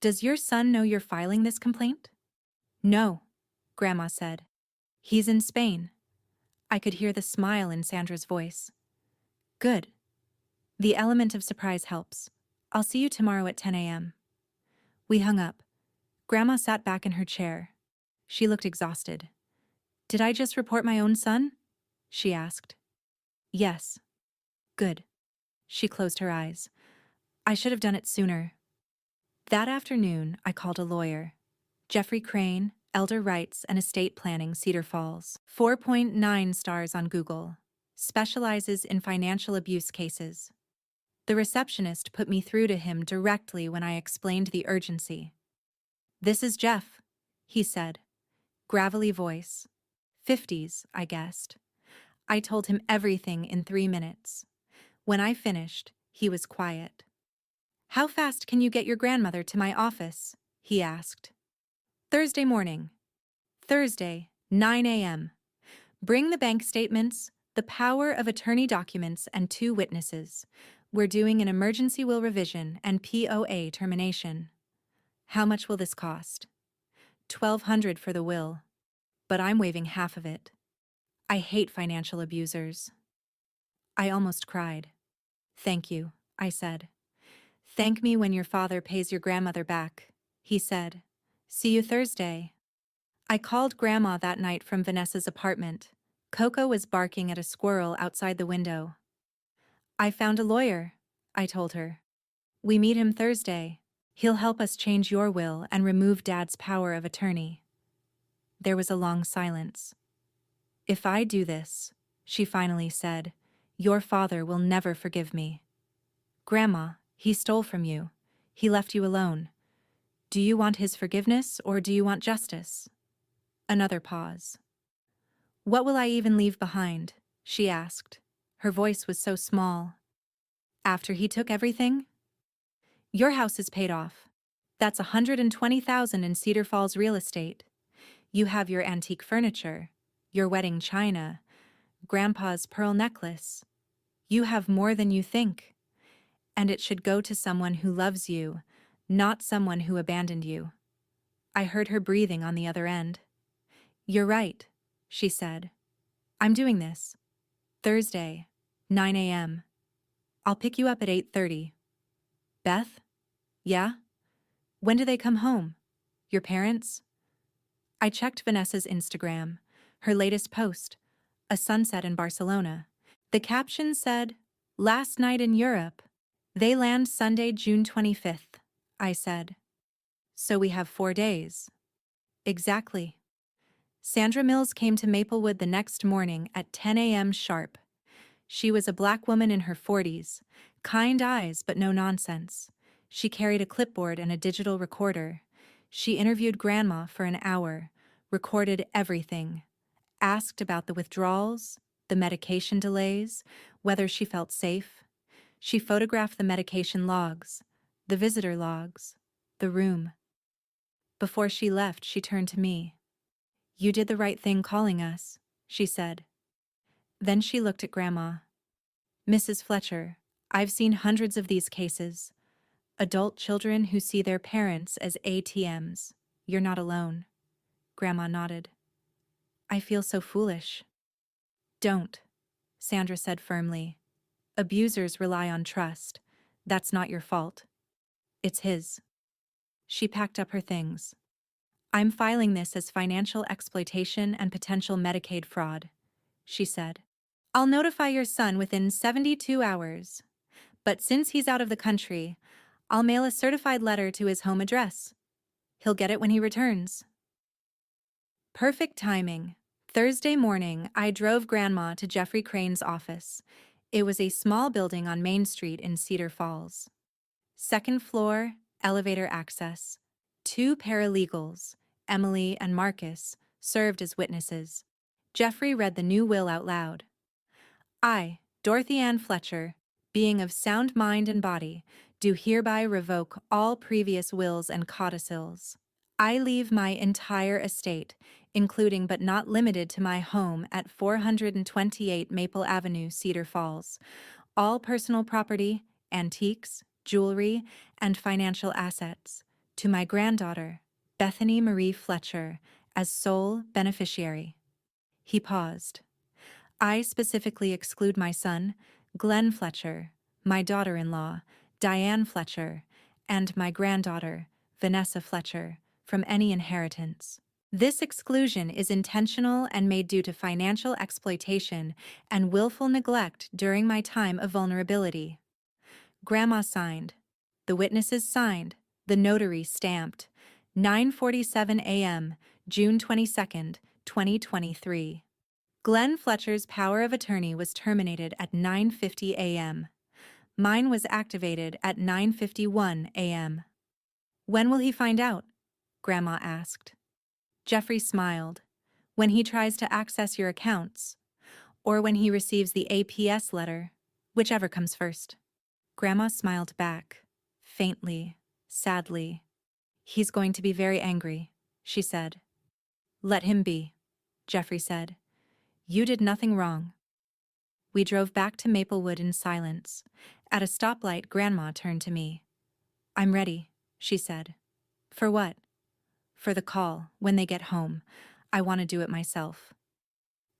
Does your son know you're filing this complaint? No, Grandma said. He's in Spain. I could hear the smile in Sandra's voice. Good. The element of surprise helps. I'll see you tomorrow at 10 a.m. We hung up. Grandma sat back in her chair. She looked exhausted. Did I just report my own son? She asked. Yes. Good. She closed her eyes. I should have done it sooner. That afternoon, I called a lawyer. Jeffrey Crane, Elder Rights and Estate Planning, Cedar Falls. 4.9 stars on Google. Specializes in financial abuse cases. The receptionist put me through to him directly when I explained the urgency. This is Jeff, he said. Gravelly voice. 50s, I guessed. I told him everything in 3 minutes. When I finished, he was quiet. How fast can you get your grandmother to my office? He asked. Thursday morning. Thursday, 9 a.m. Bring the bank statements, the power of attorney documents, and 2 witnesses. We're doing an emergency will revision and POA termination. How much will this cost? $1,200 for the will, but I'm waiving half of it. I hate financial abusers. I almost cried. Thank you, I said. Thank me when your father pays your grandmother back. he said. See you Thursday. I called Grandma that night from Vanessa's apartment. Coco was barking at a squirrel outside the window. I found a lawyer, I told her. We meet him Thursday. He'll help us change your will and remove Dad's power of attorney. There was a long silence. If I do this, she finally said, your father will never forgive me. Grandma, he stole from you. He left you alone. Do you want his forgiveness or do you want justice? Another pause. What will I even leave behind? She asked. Her voice was so small. After he took everything? Your house is paid off. That's $120,000 in Cedar Falls real estate. You have your antique furniture, your wedding china, Grandpa's pearl necklace. You have more than you think. And it should go to someone who loves you, not someone who abandoned you. I heard her breathing on the other end. You're right, she said. I'm doing this. Thursday, 9 a.m. I'll pick you up at 8:30. Beth? Yeah? When do they come home? Your parents? I checked Vanessa's Instagram, her latest post, a sunset in Barcelona. The caption said, Last night in Europe. They land Sunday, June 25th, I said. So we have 4 days. Exactly. Sandra Mills came to Maplewood the next morning at 10 a.m. sharp. She was a black woman in her 40s, kind eyes but no nonsense. She carried a clipboard and a digital recorder. She interviewed Grandma for an hour, recorded everything, asked about the withdrawals, the medication delays, whether she felt safe. She photographed the medication logs, the visitor logs, the room. Before she left, she turned to me. You did the right thing calling us, she said. Then she looked at Grandma. Mrs. Fletcher, I've seen hundreds of these cases. Adult children who see their parents as ATMs. You're not alone. Grandma nodded. I feel so foolish. Don't, Sandra said firmly. Abusers rely on trust. That's not your fault. It's his. She packed up her things. I'm filing this as financial exploitation and potential Medicaid fraud, she said. I'll notify your son within 72 hours. But since he's out of the country, I'll mail a certified letter to his home address. He'll get it when he returns. Perfect timing. Thursday morning, I drove Grandma to Jeffrey Crane's office. It was a small building on Main Street in Cedar Falls. Second floor, elevator access. 2 paralegals, Emily and Marcus, served as witnesses. Jeffrey read the new will out loud. I, Dorothy Ann Fletcher, being of sound mind and body, do hereby revoke all previous wills and codicils. I leave my entire estate, including but not limited to my home at 428 Maple Avenue, Cedar Falls, all personal property, antiques, jewelry, and financial assets, to my granddaughter, Bethany Marie Fletcher, as sole beneficiary. He paused. I specifically exclude my son, Glenn Fletcher, my daughter-in-law, Diane Fletcher, and my granddaughter, Vanessa Fletcher, from any inheritance. This exclusion is intentional and made due to financial exploitation and willful neglect during my time of vulnerability. Grandma signed. The witnesses signed. The notary stamped. 9:47 a.m., June 22nd, 2023. Glenn Fletcher's power of attorney was terminated at 9:50 a.m. Mine was activated at 9:51 a.m. When will he find out? Grandma asked. Jeffrey smiled. When he tries to access your accounts, or when he receives the APS letter, whichever comes first. Grandma smiled back, faintly, sadly. He's going to be very angry, she said. Let him be, Jeffrey said. You did nothing wrong. We drove back to Maplewood in silence. At a stoplight, Grandma turned to me. I'm ready, she said. For what? For the call, when they get home. I want to do it myself.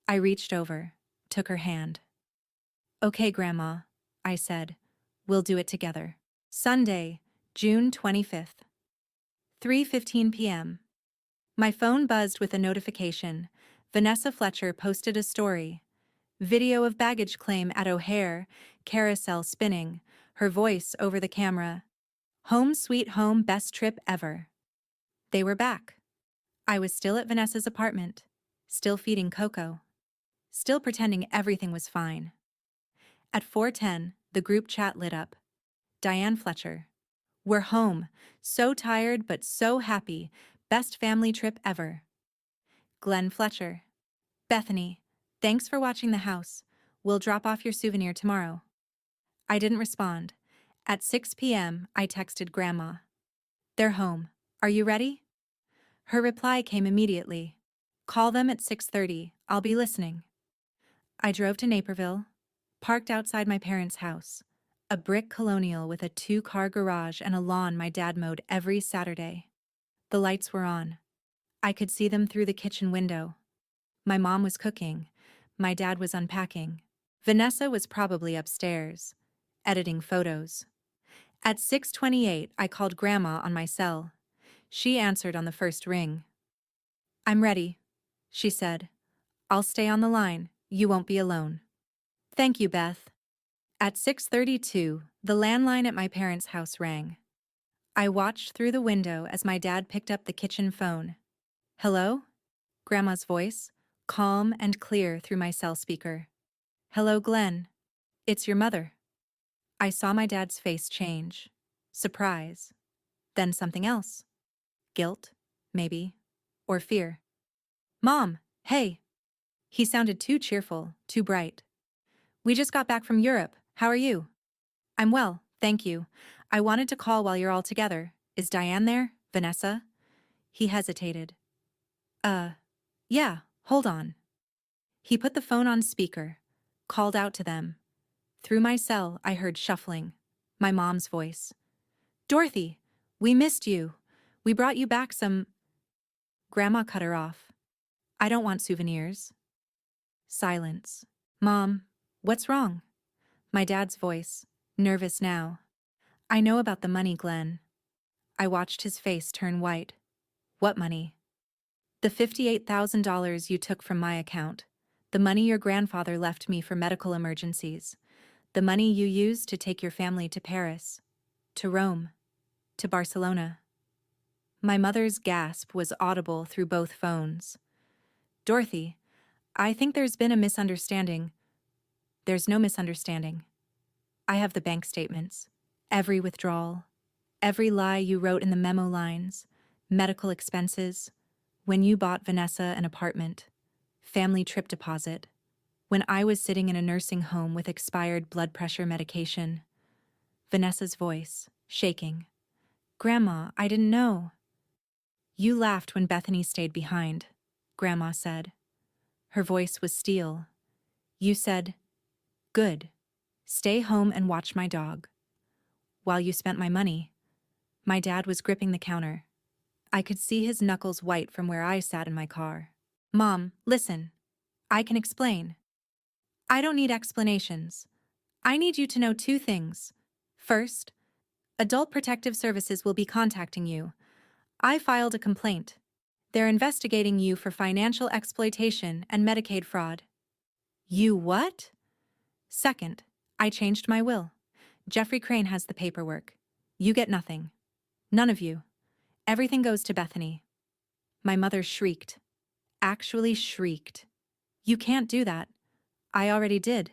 I reached over, took her hand. Okay, Grandma, I said. We'll do it together. Sunday, June 25th. 3:15 p.m. My phone buzzed with a notification. Vanessa Fletcher posted a story. Video of baggage claim at O'Hare, carousel spinning, her voice over the camera. Home sweet home, best trip ever. They were back. I was still at Vanessa's apartment, still feeding Coco, still pretending everything was fine. At 4:10, the group chat lit up. Diane Fletcher. We're home. So tired but so happy. Best family trip ever. Glenn Fletcher. Bethany, thanks for watching the house. We'll drop off your souvenir tomorrow. I didn't respond. At 6 p.m., I texted Grandma. They're home. Are you ready? Her reply came immediately. Call them at 6:30. I'll be listening. I drove to Naperville, parked outside my parents' house, a brick colonial with a 2-car garage and a lawn my dad mowed every Saturday. The lights were on. I could see them through the kitchen window. My mom was cooking. My dad was unpacking. Vanessa was probably upstairs, editing photos. At 6:28, I called Grandma on my cell. She answered on the first ring. I'm ready, she said. I'll stay on the line. You won't be alone. Thank you, Beth. At 6:32, the landline at my parents' house rang. I watched through the window as my dad picked up the kitchen phone. Hello? Grandma's voice, calm and clear through my cell speaker. Hello, Glenn. It's your mother. I saw my dad's face change. Surprise. Then something else. Guilt, maybe. Or fear. Mom, hey. He sounded too cheerful, too bright. We just got back from Europe. How are you? I'm well, thank you. I wanted to call while you're all together. Is Diane there? Vanessa? He hesitated. Yeah, hold on. He put the phone on speaker, called out to them. Through my cell, I heard shuffling. My mom's voice. Dorothy, we missed you. We brought you back some... Grandma cut her off. I don't want souvenirs. Silence. Mom, what's wrong? My dad's voice, nervous now. I know about the money, Glenn. I watched his face turn white. What money? The $58,000 you took from my account. The money your grandfather left me for medical emergencies. The money you used to take your family to Paris, to Rome, to Barcelona. My mother's gasp was audible through both phones. Dorothy, I think there's been a misunderstanding. There's no misunderstanding. I have the bank statements, every withdrawal, every lie you wrote in the memo lines, medical expenses, when you bought Vanessa an apartment, family trip deposit, when I was sitting in a nursing home with expired blood pressure medication. Vanessa's voice, shaking. Grandma, I didn't know. You laughed when Bethany stayed behind, Grandma said. Her voice was steel. You said, good. Stay home and watch my dog. While you spent my money. My dad was gripping the counter. I could see his knuckles white from where I sat in my car. Mom, listen. I can explain. I don't need explanations. I need you to know 2 things. First, Adult Protective Services will be contacting you. I filed a complaint. They're investigating you for financial exploitation and Medicaid fraud. You what? Second, I changed my will. Jeffrey Crane has the paperwork. You get nothing. None of you. Everything goes to Bethany. My mother shrieked. Actually shrieked. You can't do that. I already did.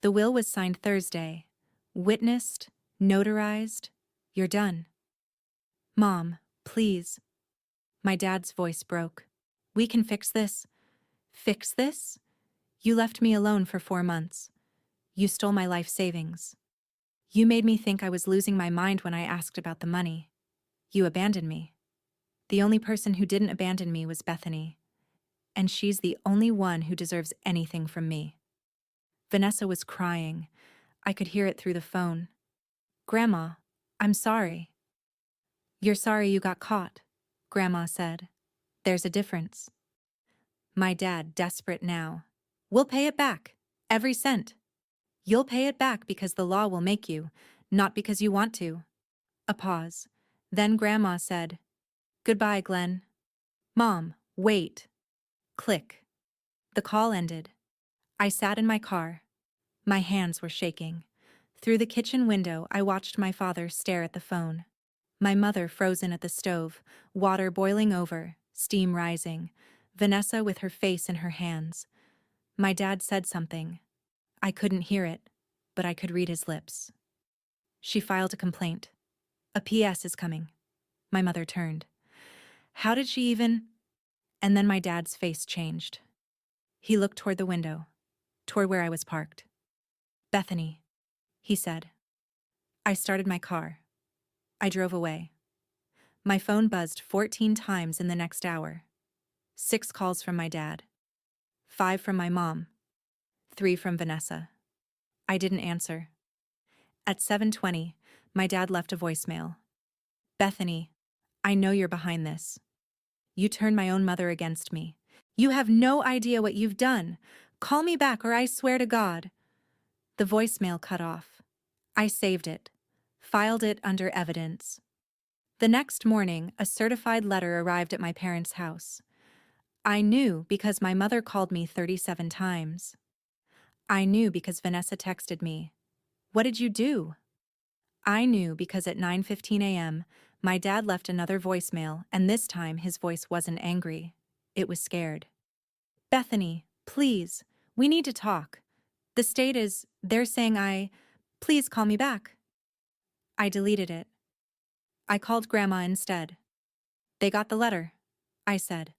The will was signed Thursday. Witnessed, notarized. You're done. Mom, please. My dad's voice broke. We can fix this. Fix this? You left me alone for 4 months. You stole my life savings. You made me think I was losing my mind when I asked about the money. You abandoned me. The only person who didn't abandon me was Bethany. And she's the only one who deserves anything from me. Vanessa was crying. I could hear it through the phone. Grandma, I'm sorry. You're sorry you got caught, Grandma said. There's a difference. My dad, desperate now. We'll pay it back. Every cent. You'll pay it back because the law will make you, not because you want to. A pause. Then Grandma said, Goodbye, Glenn. Mom, wait. Click. The call ended. I sat in my car. My hands were shaking. Through the kitchen window, I watched my father stare at the phone. My mother frozen at the stove, water boiling over, steam rising. Vanessa with her face in her hands. My dad said something. I couldn't hear it, but I could read his lips. She filed a complaint. A PS is coming. My mother turned. How did she even? And then my dad's face changed. He looked toward the window, toward where I was parked. Bethany, he said. I started my car. I drove away. My phone buzzed 14 times in the next hour. 6 calls from my dad. 5 from my mom. 3 from Vanessa. I didn't answer. At 7:20, my dad left a voicemail. Bethany, I know you're behind this. You turned my own mother against me. You have no idea what you've done. Call me back or I swear to God. The voicemail cut off. I saved it, filed it under evidence. The next morning, a certified letter arrived at my parents' house. I knew because my mother called me 37 times. I knew because Vanessa texted me. What did you do? I knew because at 9:15 a.m., my dad left another voicemail, and this time his voice wasn't angry. It was scared. Bethany, please, we need to talk. The state is, they're saying please call me back. I deleted it. I called Grandma instead. They got the letter, I said.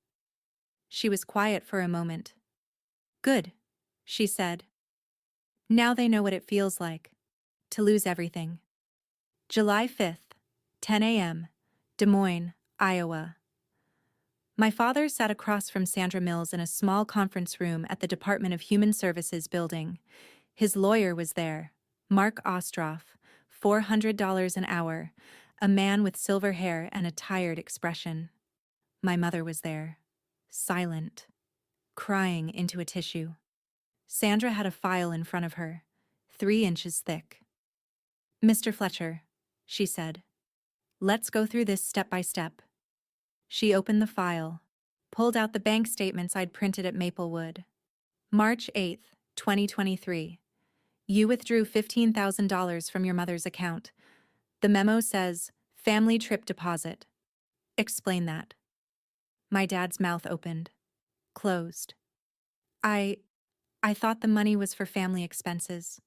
She was quiet for a moment. Good, she said. Now they know what it feels like to lose everything. July 5th, 10 a.m., Des Moines, Iowa. My father sat across from Sandra Mills in a small conference room at the Department of Human Services building. His lawyer was there, Mark Ostroff, $400 an hour, a man with silver hair and a tired expression. My mother was there, silent, crying into a tissue. Sandra had a file in front of her, 3 inches thick. Mr. Fletcher, she said, let's go through this step by step. She opened the file, pulled out the bank statements I'd printed at Maplewood. March 8th, 2023. You withdrew $15,000 from your mother's account. The memo says, family trip deposit. Explain that. My dad's mouth opened, closed. I thought the money was for family expenses.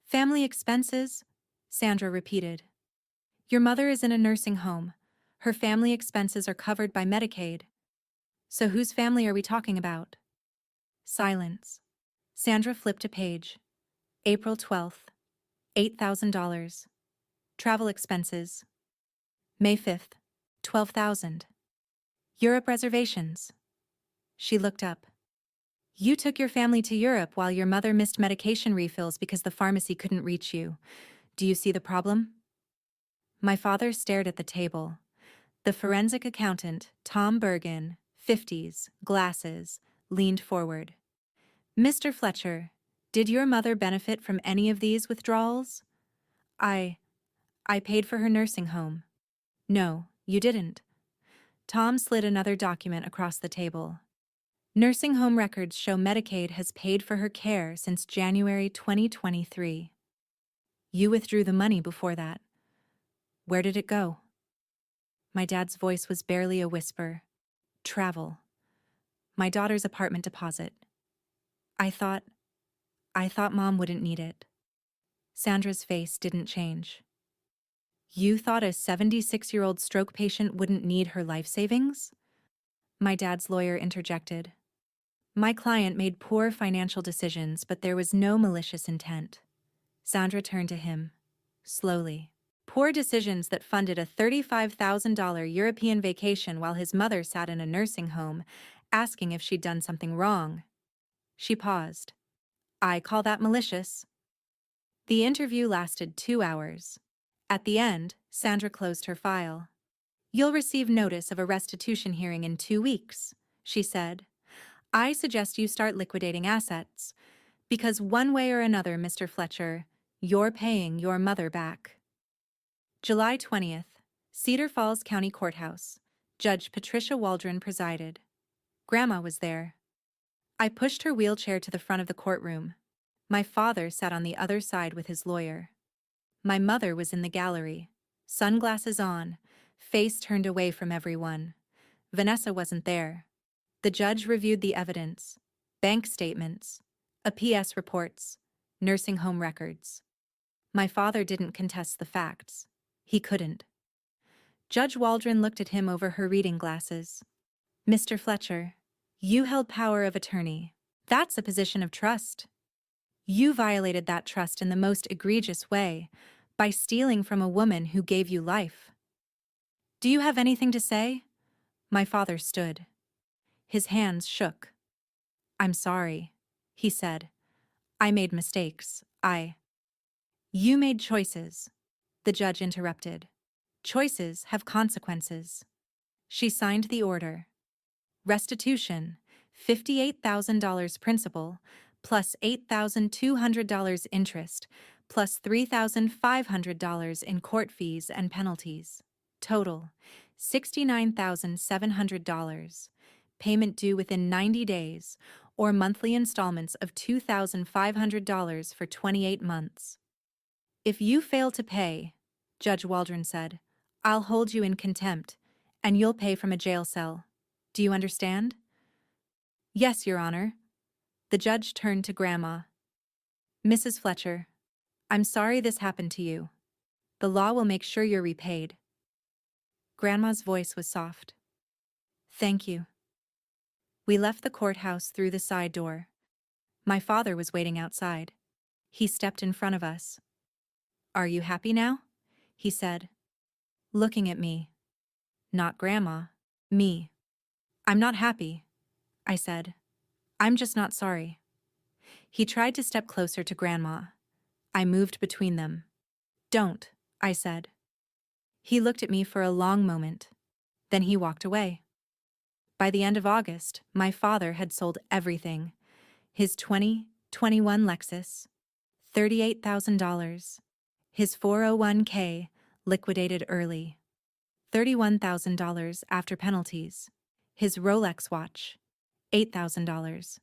Family expenses? Sandra repeated. Your mother is in a nursing home. Her family expenses are covered by Medicaid. So whose family are we talking about? Silence. Sandra flipped a page. April 12th. $8,000. Travel expenses. May 5th. $12,000. Europe reservations. She looked up. You took your family to Europe while your mother missed medication refills because the pharmacy couldn't reach you. Do you see the problem? My father stared at the table. The forensic accountant, Tom Bergen, 50s, glasses, leaned forward. Mr. Fletcher, did your mother benefit from any of these withdrawals? I paid for her nursing home. No, you didn't. Tom slid another document across the table. Nursing home records show Medicaid has paid for her care since January 2023. You withdrew the money before that. Where did it go? My dad's voice was barely a whisper. Travel. My daughter's apartment deposit. I thought Mom wouldn't need it. Sandra's face didn't change. You thought a 76-year-old stroke patient wouldn't need her life savings? My dad's lawyer interjected. My client made poor financial decisions, but there was no malicious intent. Sandra turned to him, slowly. Poor decisions that funded a $35,000 European vacation while his mother sat in a nursing home, asking if she'd done something wrong. She paused. I call that malicious. The interview lasted 2 hours. At the end, Sandra closed her file. You'll receive notice of a restitution hearing in 2 weeks, she said. I suggest you start liquidating assets, because one way or another, Mr. Fletcher, you're paying your mother back. July 20th, Cedar Falls County Courthouse, Judge Patricia Waldron presided. Grandma was there. I pushed her wheelchair to the front of the courtroom. My father sat on the other side with his lawyer. My mother was in the gallery, sunglasses on, face turned away from everyone. Vanessa wasn't there. The judge reviewed the evidence, bank statements, APS reports, nursing home records. My father didn't contest the facts. He couldn't. Judge Waldron looked at him over her reading glasses. Mr. Fletcher, you held power of attorney. That's a position of trust. You violated that trust in the most egregious way, by stealing from a woman who gave you life. Do you have anything to say? My father stood. His hands shook. I'm sorry, he said. I made mistakes. You made choices, the judge interrupted. Choices have consequences. She signed the order. Restitution, $58,000 principal, plus $8,200 interest, plus $3,500 in court fees and penalties. Total, $69,700. Payment due within 90 days, or monthly installments of $2,500 for 28 months. If you fail to pay, Judge Waldron said, I'll hold you in contempt, and you'll pay from a jail cell. Do you understand? Yes, Your Honor. The judge turned to Grandma. Mrs. Fletcher, I'm sorry this happened to you. The law will make sure you're repaid. Grandma's voice was soft. Thank you. We left the courthouse through the side door. My father was waiting outside. He stepped in front of us. Are you happy now? He said, looking at me. Not Grandma, me. I'm not happy, I said. I'm just not sorry. He tried to step closer to Grandma. I moved between them. Don't, I said. He looked at me for a long moment. Then he walked away. By the end of August, my father had sold everything. His 2021 Lexus, $38,000. His 401k, liquidated early. $31,000 after penalties. His Rolex watch, $8,000.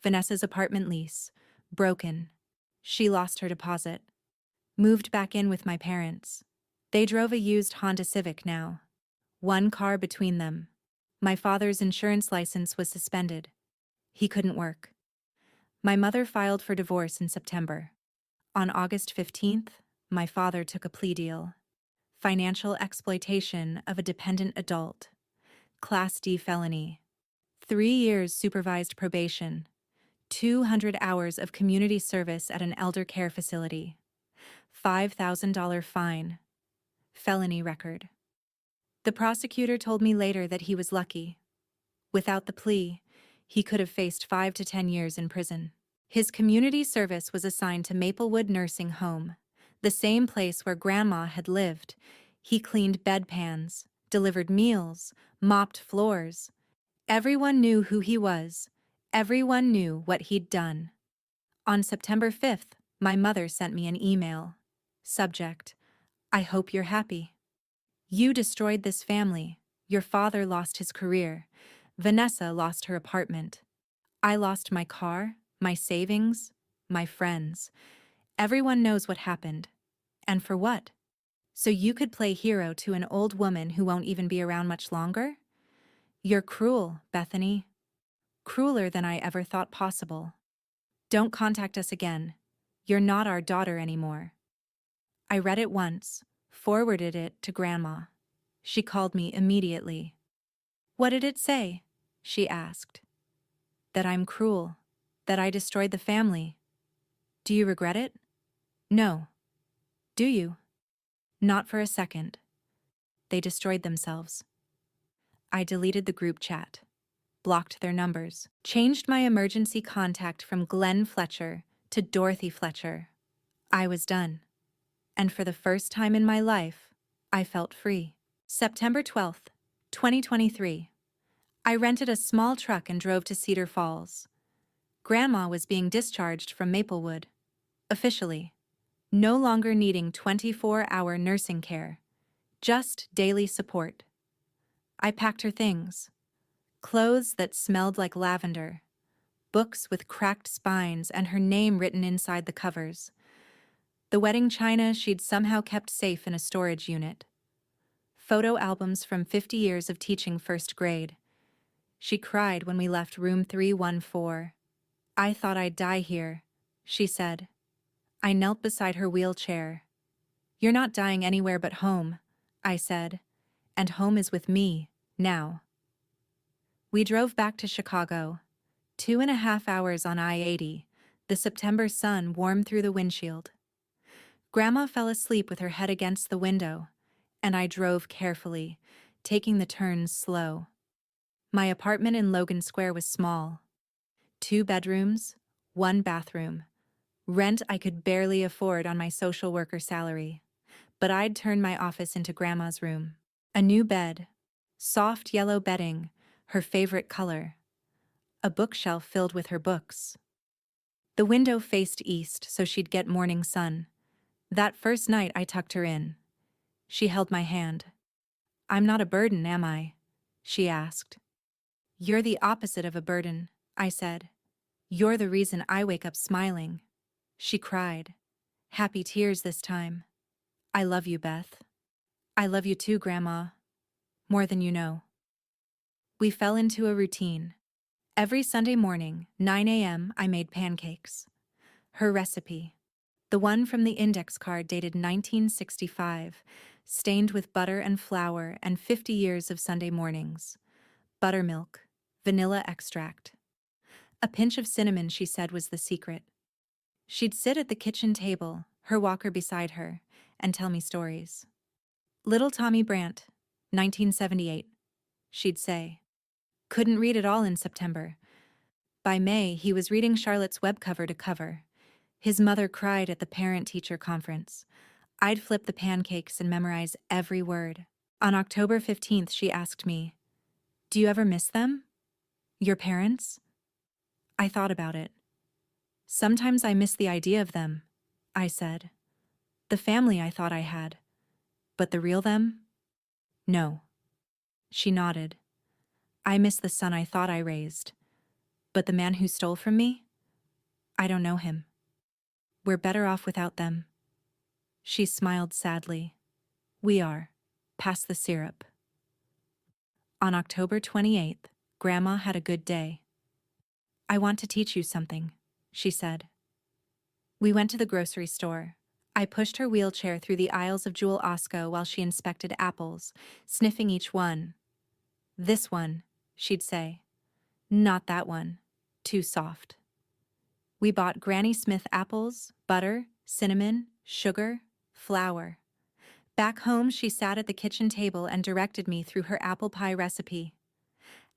Vanessa's apartment lease, broken. She lost her deposit. Moved back in with my parents. They drove a used Honda Civic now. One car between them. My father's insurance license was suspended. He couldn't work. My mother filed for divorce in September. On August 15th, my father took a plea deal. Financial exploitation of a dependent adult. Class D felony. 3 years supervised probation. 200 hours of community service at an elder care facility. $5,000 fine. Felony record. The prosecutor told me later that he was lucky. Without the plea, he could have faced 5 to 10 years in prison. His community service was assigned to Maplewood Nursing Home, the same place where Grandma had lived. He cleaned bedpans, delivered meals, mopped floors. Everyone knew who he was. Everyone knew what he'd done. On September 5th, my mother sent me an email. Subject: I hope you're happy. You destroyed this family. Your father lost his career. Vanessa lost her apartment. I lost my car, my savings, my friends. Everyone knows what happened. And for what? So you could play hero to an old woman who won't even be around much longer? You're cruel, Bethany. Crueler than I ever thought possible. Don't contact us again. You're not our daughter anymore. I read it once, forwarded it to Grandma. She called me immediately. What did it say? She asked. That I'm cruel. That I destroyed the family. Do you regret it? No. Do you? Not for a second. They destroyed themselves. I deleted the group chat, blocked their numbers, changed my emergency contact from Glenn Fletcher to Dorothy Fletcher. I was done. And for the first time in my life, I felt free. September 12th, 2023. I rented a small truck and drove to Cedar Falls. Grandma was being discharged from Maplewood. Officially. No longer needing 24-hour nursing care. Just daily support. I packed her things. Clothes that smelled like lavender, books with cracked spines and her name written inside the covers. The wedding china she'd somehow kept safe in a storage unit. Photo albums from 50 years of teaching first grade. She cried when we left room 314. I thought I'd die here, she said. I knelt beside her wheelchair. You're not dying anywhere but home, I said, and home is with me, now. We drove back to Chicago. 2.5 hours on I-80, the September sun warm through the windshield. Grandma fell asleep with her head against the window, and I drove carefully, taking the turns slow. My apartment in Logan Square was small. 2 bedrooms, 1 bathroom. Rent I could barely afford on my social worker salary, but I'd turn my office into Grandma's room. A new bed, soft yellow bedding, her favorite color. A bookshelf filled with her books. The window faced east so she'd get morning sun. That first night I tucked her in. She held my hand. I'm not a burden, am I? She asked. You're the opposite of a burden, I said. You're the reason I wake up smiling. She cried. Happy tears this time. I love you, Beth. I love you too, Grandma. More than you know. We fell into a routine. Every Sunday morning, 9 a.m., I made pancakes. Her recipe. The one from the index card dated 1965, stained with butter and flour and 50 years of Sunday mornings. Buttermilk, vanilla extract. A pinch of cinnamon, she said, was the secret. She'd sit at the kitchen table, her walker beside her, and tell me stories. Little Tommy Brandt, 1978, she'd say. Couldn't read it all in September. By May, he was reading Charlotte's Web cover to cover. His mother cried at the parent-teacher conference. I'd flip the pancakes and memorize every word. On October 15th, she asked me, Do you ever miss them? Your parents? I thought about it. Sometimes I miss the idea of them, I said. The family I thought I had. But the real them? No. She nodded. I miss the son I thought I raised. But the man who stole from me? I don't know him. We're better off without them. She smiled sadly. We are, past the syrup. On October 28th, Grandma had a good day. I want to teach you something, she said. We went to the grocery store. I pushed her wheelchair through the aisles of Jewel Osco while she inspected apples, sniffing each one. This one, she'd say. Not that one. Too soft. We bought Granny Smith apples, butter, cinnamon, sugar, flour. Back home, she sat at the kitchen table and directed me through her apple pie recipe.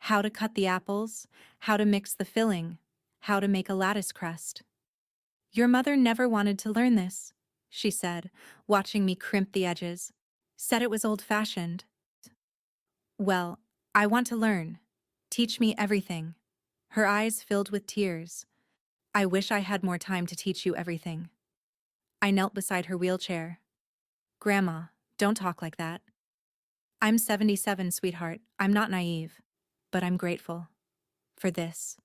How to cut the apples, how to mix the filling, how to make a lattice crust. Your mother never wanted to learn this, she said, watching me crimp the edges. Said it was old-fashioned. Well, I want to learn. Teach me everything. Her eyes filled with tears. I wish I had more time to teach you everything. I knelt beside her wheelchair. Grandma, don't talk like that. I'm 77, sweetheart. I'm not naive. But I'm grateful. For this.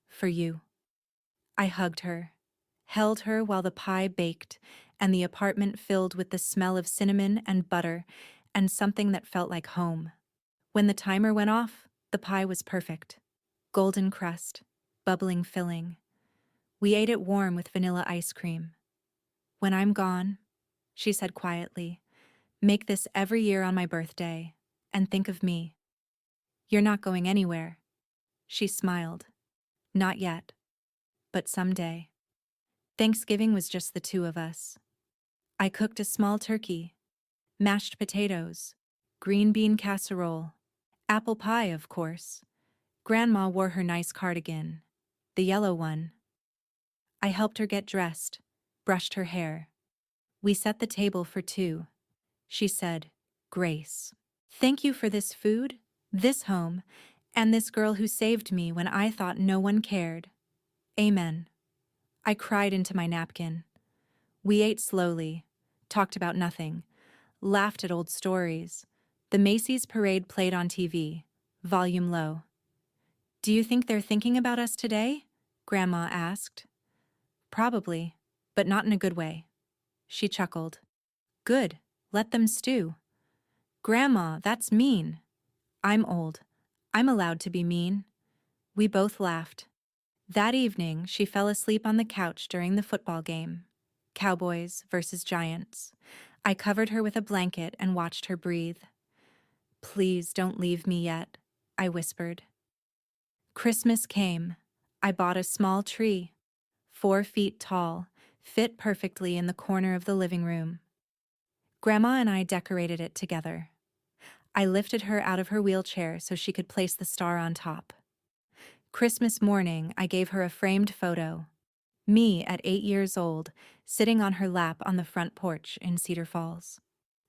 For you. I hugged her, held her while the pie baked, and the apartment filled with the smell of cinnamon and butter and something that felt like home. When the timer went off, the pie was perfect. Golden crust, bubbling filling. We ate it warm with vanilla ice cream. When I'm gone, she said quietly, make this every year on my birthday, and think of me. You're not going anywhere. She smiled. Not yet. But someday. Thanksgiving was just the two of us. I cooked a small turkey, mashed potatoes, green bean casserole, apple pie, of course. Grandma wore her nice cardigan, the yellow one. I helped her get dressed, brushed her hair. We set the table for 2. She said, Grace, thank you for this food, this home, and this girl who saved me when I thought no one cared. Amen. I cried into my napkin. We ate slowly, talked about nothing, laughed at old stories, The Macy's parade played on TV, volume low. "Do you think they're thinking about us today?" Grandma asked. "Probably, but not in a good way." She chuckled. "Good, let them stew." "Grandma, that's mean." "I'm old. I'm allowed to be mean." We both laughed. That evening, she fell asleep on the couch during the football game. Cowboys versus Giants. I covered her with a blanket and watched her breathe. "Please don't leave me yet," I whispered. Christmas came. I bought a small tree, 4 feet tall, fit perfectly in the corner of the living room. Grandma and I decorated it together. I lifted her out of her wheelchair so she could place the star on top. Christmas morning, I gave her a framed photo. Me at 8 years old, sitting on her lap on the front porch in Cedar Falls.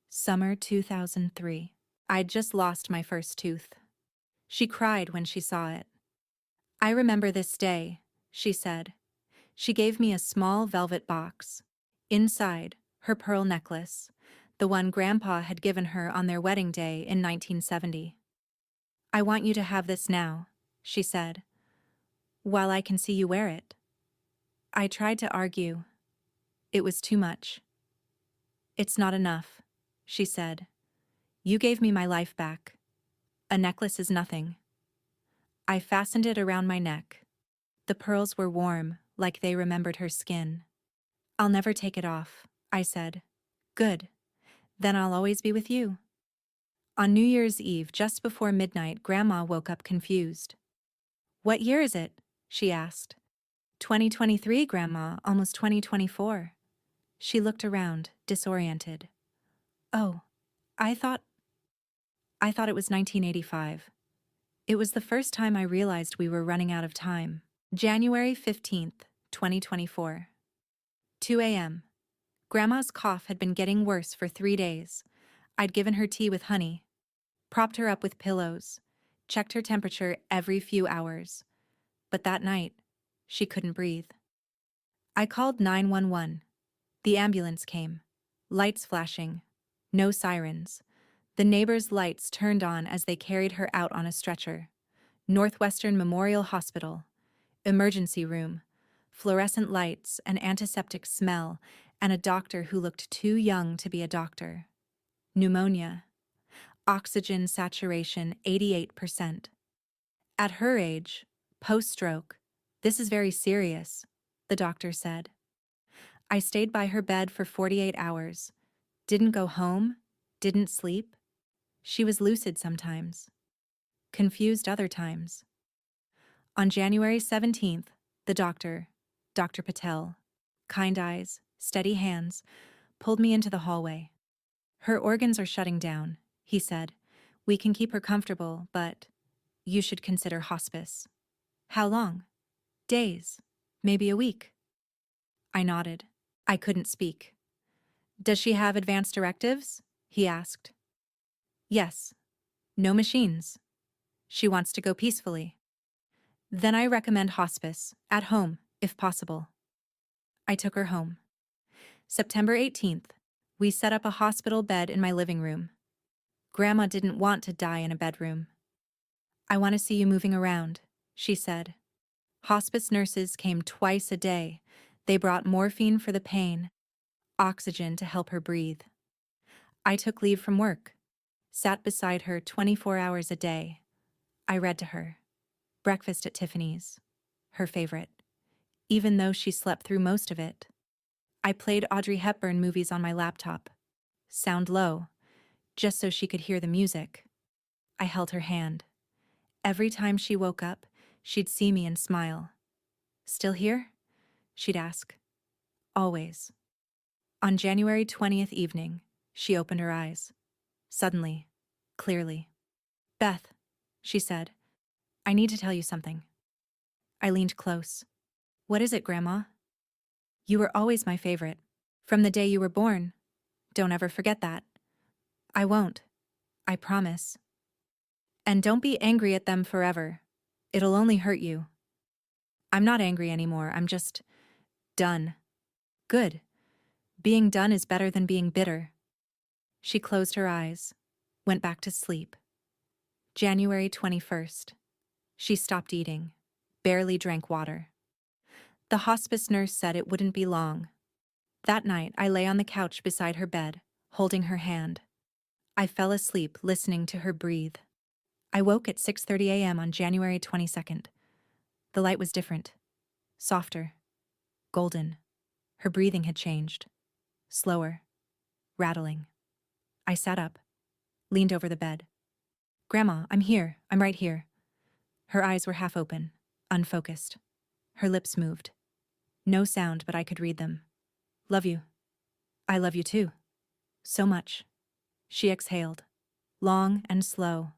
Summer 2003. I'd just lost my first tooth. She cried when she saw it. "I remember this day," she said. She gave me a small velvet box. Inside, her pearl necklace, the one Grandpa had given her on their wedding day in 1970. "I want you to have this now," she said, "while I can see you wear it." I tried to argue. It was too much. "It's not enough," she said. "You gave me my life back. A necklace is nothing." I fastened it around my neck. The pearls were warm, like they remembered her skin. "I'll never take it off," I said. "Good. Then I'll always be with you." On New Year's Eve, just before midnight, Grandma woke up confused. "What year is it?" she asked. 2023, Grandma, almost 2024. She looked around, disoriented. "Oh, I thought it was 1985. It was the first time I realized we were running out of time. January 15th, 2024. 2 a.m. Grandma's cough had been getting worse for 3 days. I'd given her tea with honey, propped her up with pillows, checked her temperature every few hours. But that night, she couldn't breathe. I called 911. The ambulance came. Lights flashing. No sirens. The neighbors' lights turned on as they carried her out on a stretcher. Northwestern Memorial Hospital. Emergency room. Fluorescent lights, an antiseptic smell, and a doctor who looked too young to be a doctor. Pneumonia. Oxygen saturation 88%. At her age, post-stroke, this is very serious, the doctor said. I stayed by her bed for 48 hours. Didn't go home, didn't sleep. She was lucid sometimes, confused other times. On January 17th, the doctor, Dr. Patel, kind eyes, steady hands, pulled me into the hallway. "Her organs are shutting down," he said. "We can keep her comfortable, but you should consider hospice." "How long?" "Days, maybe a week." I nodded. I couldn't speak. "Does she have advance directives?" he asked. "Yes. No machines. She wants to go peacefully." "Then I recommend hospice, at home, if possible." I took her home. September 18th, we set up a hospital bed in my living room. Grandma didn't want to die in a bedroom. "I want to see you moving around," she said. Hospice nurses came twice a day. They brought morphine for the pain, oxygen to help her breathe. I took leave from work, sat beside her 24 hours a day. I read to her. Breakfast at Tiffany's, her favorite, even though she slept through most of it. I played Audrey Hepburn movies on my laptop, sound low, just so she could hear the music. I held her hand. Every time she woke up, she'd see me and smile. "Still here?" she'd ask. Always. On January 20th evening, she opened her eyes. Suddenly, clearly. "Beth," she said, "I need to tell you something." I leaned close. "What is it, Grandma?" "You were always my favorite. From the day you were born. Don't ever forget that." "I won't. I promise." "And don't be angry at them forever. It'll only hurt you." "I'm not angry anymore. I'm just done." "Good. Being done is better than being bitter." She closed her eyes. Went back to sleep. January 21st. She stopped eating. Barely drank water. The hospice nurse said it wouldn't be long. That night, I lay on the couch beside her bed, holding her hand. I fell asleep listening to her breathe. I woke at 6:30 a.m. on January 22nd. The light was different. Softer. Golden. Her breathing had changed. Slower. Rattling. I sat up. Leaned over the bed. "Grandma, I'm here. I'm right here." Her eyes were half open. Unfocused. Her lips moved. No sound, but I could read them. "Love you." "I love you too. So much." She exhaled. Long and slow.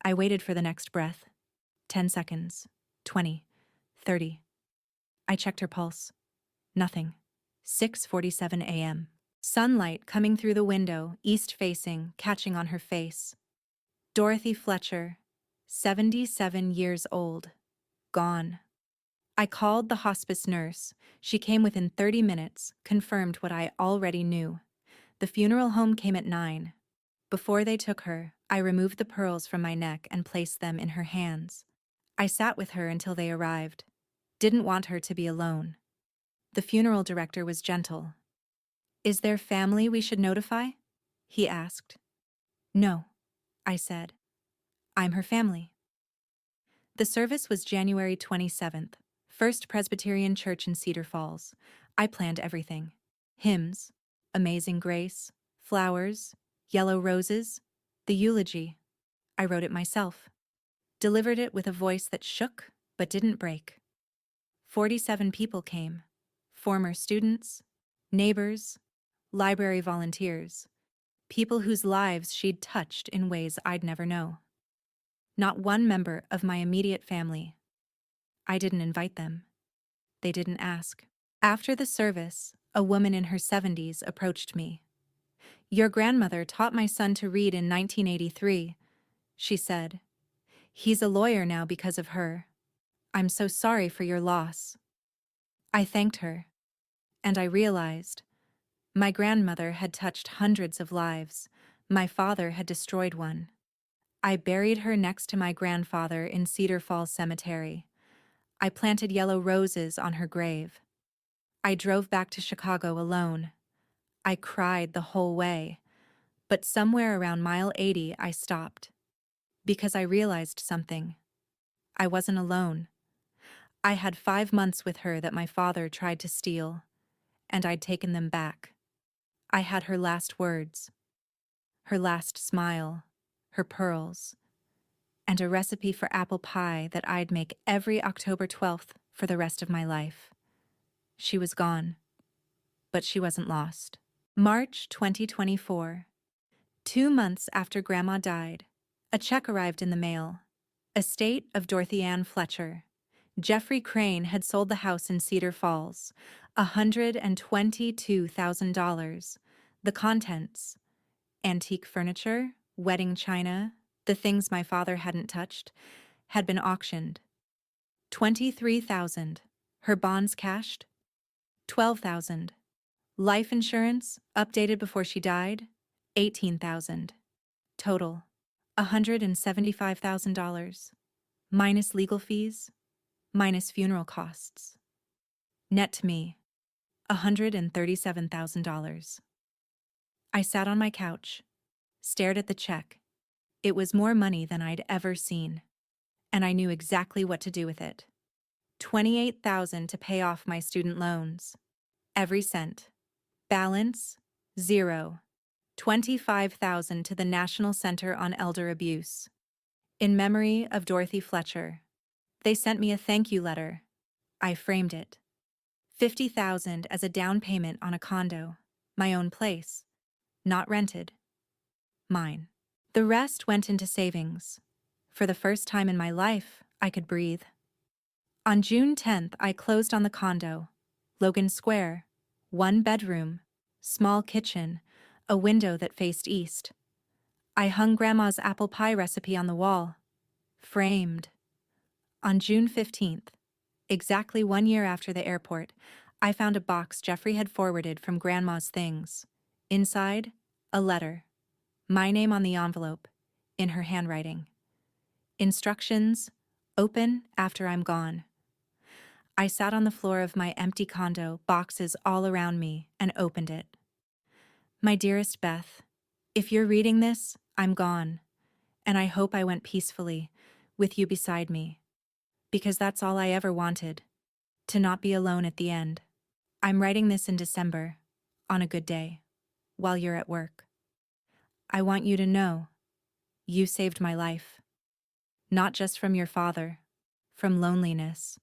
I waited for the next breath. 10 seconds. 20. 30. I checked her pulse. Nothing. 6:47 a.m. Sunlight coming through the window, east-facing, catching on her face. Dorothy Fletcher, 77 years old. Gone. I called the hospice nurse. She came within 30 minutes, confirmed what I already knew. The funeral home came at 9. Before they took her, I removed the pearls from my neck and placed them in her hands. I sat with her until they arrived. Didn't want her to be alone. The funeral director was gentle. "Is there family we should notify?" he asked. "No," I said. "I'm her family." The service was January 27th, First Presbyterian Church in Cedar Falls. I planned everything. Hymns, Amazing Grace, flowers, yellow roses, the eulogy. I wrote it myself. Delivered it with a voice that shook but didn't break. 47 people came. Former students, neighbors, library volunteers, people whose lives she'd touched in ways I'd never know. Not one member of my immediate family. I didn't invite them. They didn't ask. After the service, a woman in her 70s approached me. "Your grandmother taught my son to read in 1983, she said. "He's a lawyer now because of her. I'm so sorry for your loss." I thanked her, and I realized my grandmother had touched hundreds of lives. My father had destroyed one. I buried her next to my grandfather in Cedar Falls Cemetery. I planted yellow roses on her grave. I drove back to Chicago alone. I cried the whole way, but somewhere around mile 80 I stopped. Because I realized something. I wasn't alone. I had 5 months with her that my father tried to steal, and I'd taken them back. I had her last words, her last smile, her pearls, and a recipe for apple pie that I'd make every October 12th for the rest of my life. She was gone, but she wasn't lost. March 2024. 2 months after Grandma died, a check arrived in the mail. Estate of Dorothy Ann Fletcher. Jeffrey Crane had sold the house in Cedar Falls, $122,000. The contents: antique furniture, wedding china, the things my father hadn't touched, had been auctioned. $23,000. Her bonds cashed. $12,000. Life insurance, updated before she died. $18,000. Total: $175,000. Minus legal fees, minus funeral costs. Net to me, $137,000. I sat on my couch, stared at the check. It was more money than I'd ever seen, and I knew exactly what to do with it. $28,000 to pay off my student loans. Every cent. Balance, zero. $25,000 to the National Center on Elder Abuse. In memory of Dorothy Fletcher. They sent me a thank you letter. I framed it. $50,000 as a down payment on a condo. My own place. Not rented. Mine. The rest went into savings. For the first time in my life, I could breathe. On June 10th, I closed on the condo. Logan Square. 1 bedroom. Small kitchen. A window that faced east. I hung Grandma's apple pie recipe on the wall. Framed. On June 15th, exactly 1 year after the airport, I found a box Jeffrey had forwarded from Grandma's things. Inside, a letter. My name on the envelope, in her handwriting. Instructions: open after I'm gone. I sat on the floor of my empty condo, boxes all around me, and opened it. My dearest Beth, if you're reading this, I'm gone, and I hope I went peacefully, with you beside me, because that's all I ever wanted, to not be alone at the end. I'm writing this in December, on a good day, while you're at work. I want you to know, you saved my life. Not just from your father, from loneliness,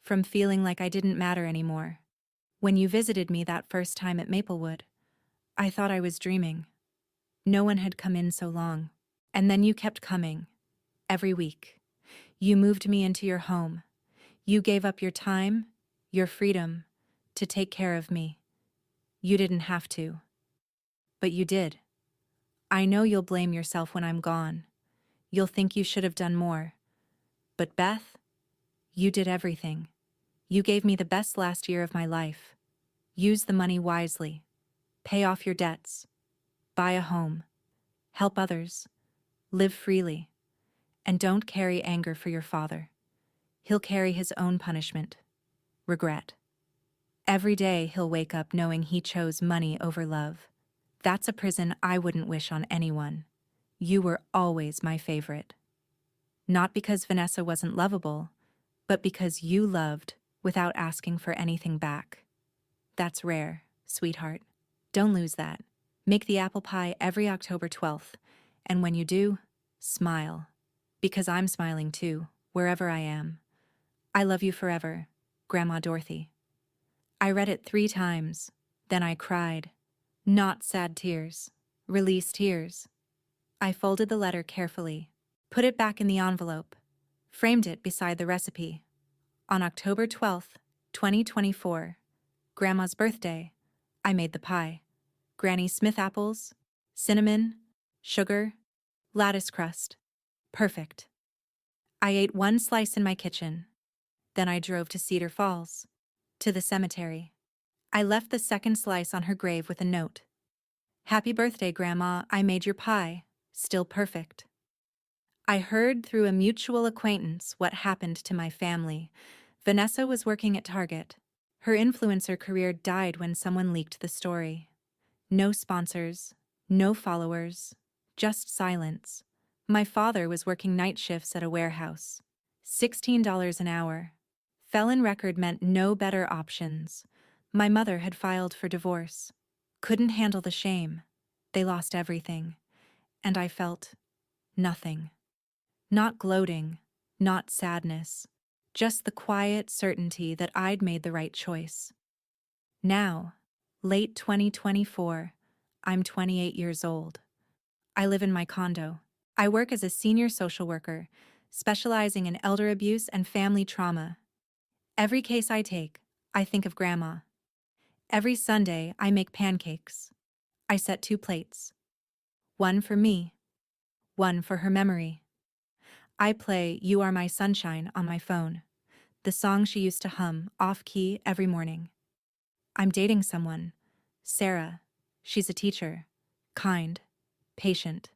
from feeling like I didn't matter anymore. When you visited me that first time at Maplewood, I thought I was dreaming. No one had come in so long. And then you kept coming, every week. You moved me into your home. You gave up your time, your freedom, to take care of me. You didn't have to. But you did. I know you'll blame yourself when I'm gone. You'll think you should have done more. But Beth, you did everything. You gave me the best last year of my life. Use the money wisely. Pay off your debts. Buy a home. Help others. Live freely. And don't carry anger for your father. He'll carry his own punishment. Regret. Every day he'll wake up knowing he chose money over love. That's a prison I wouldn't wish on anyone. You were always my favorite. Not because Vanessa wasn't lovable, but because you loved without asking for anything back. That's rare, sweetheart. Don't lose that. Make the apple pie every October 12th, and when you do, smile. Because I'm smiling too, wherever I am. I love you forever, Grandma Dorothy. I read it 3 times, then I cried. Not sad tears, release tears. I folded the letter carefully, put it back in the envelope, framed it beside the recipe. On October 12th, 2024, Grandma's birthday, I made the pie. Granny Smith apples, cinnamon, sugar, lattice crust. Perfect. I ate 1 slice in my kitchen. Then I drove to Cedar Falls, to the cemetery. I left the second slice on her grave with a note. Happy birthday, Grandma, I made your pie, still perfect. I heard through a mutual acquaintance what happened to my family. Vanessa was working at Target. Her influencer career died when someone leaked the story. No sponsors, no followers, just silence. My father was working night shifts at a warehouse. $16 an hour. Felon record meant no better options. My mother had filed for divorce. Couldn't handle the shame. They lost everything. And I felt nothing. Not gloating, not sadness. Just the quiet certainty that I'd made the right choice. Now, late 2024, I'm 28 years old. I live in my condo. I work as a senior social worker, specializing in elder abuse and family trauma. Every case I take, I think of Grandma. Every Sunday, I make pancakes. I set 2 plates. One for me, one for her memory. I play You Are My Sunshine on my phone, the song she used to hum off-key every morning. I'm dating someone, Sarah. She's a teacher, kind, patient.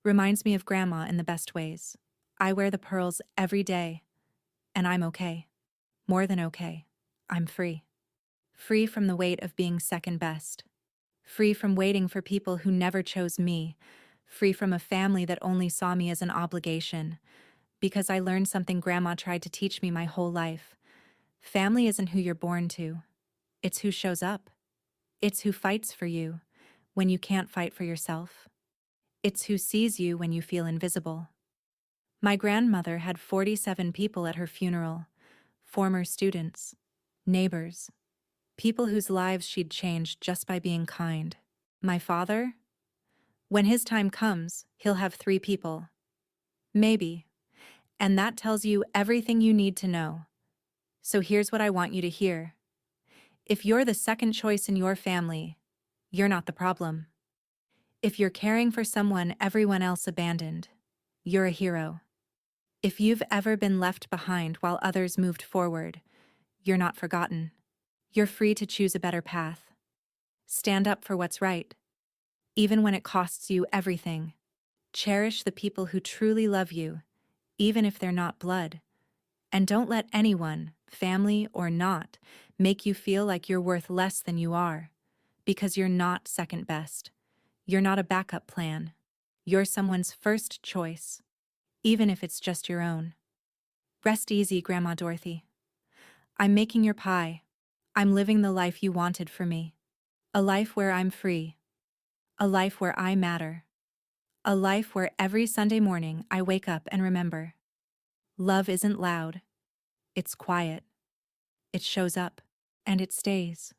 Reminds me of Grandma in the best ways. I wear the pearls every day, and I'm okay. More than okay. I'm free. Free from the weight of being second best. Free from waiting for people who never chose me. Free from a family that only saw me as an obligation. Because I learned something Grandma tried to teach me my whole life. Family isn't who you're born to. It's who shows up. It's who fights for you when you can't fight for yourself. It's who sees you when you feel invisible. My grandmother had 47 people at her funeral. Former students, neighbors, people whose lives she'd changed just by being kind. My father? When his time comes, he'll have 3 people. Maybe. And that tells you everything you need to know. So here's what I want you to hear. If you're the second choice in your family, you're not the problem. If you're caring for someone everyone else abandoned, you're a hero. If you've ever been left behind while others moved forward, you're not forgotten. You're free to choose a better path. Stand up for what's right. even when it costs you everything. Cherish the people who truly love you, even if they're not blood. And don't let anyone, family or not, make you feel like you're worth less than you are. Because you're not second best. You're not a backup plan. You're someone's first choice, even if it's just your own. Rest easy, Grandma Dorothy. I'm making your pie. I'm living the life you wanted for me. A life where I'm free. A life where I matter. A life where every Sunday morning I wake up and remember. Love isn't loud. It's quiet. It shows up. And it stays.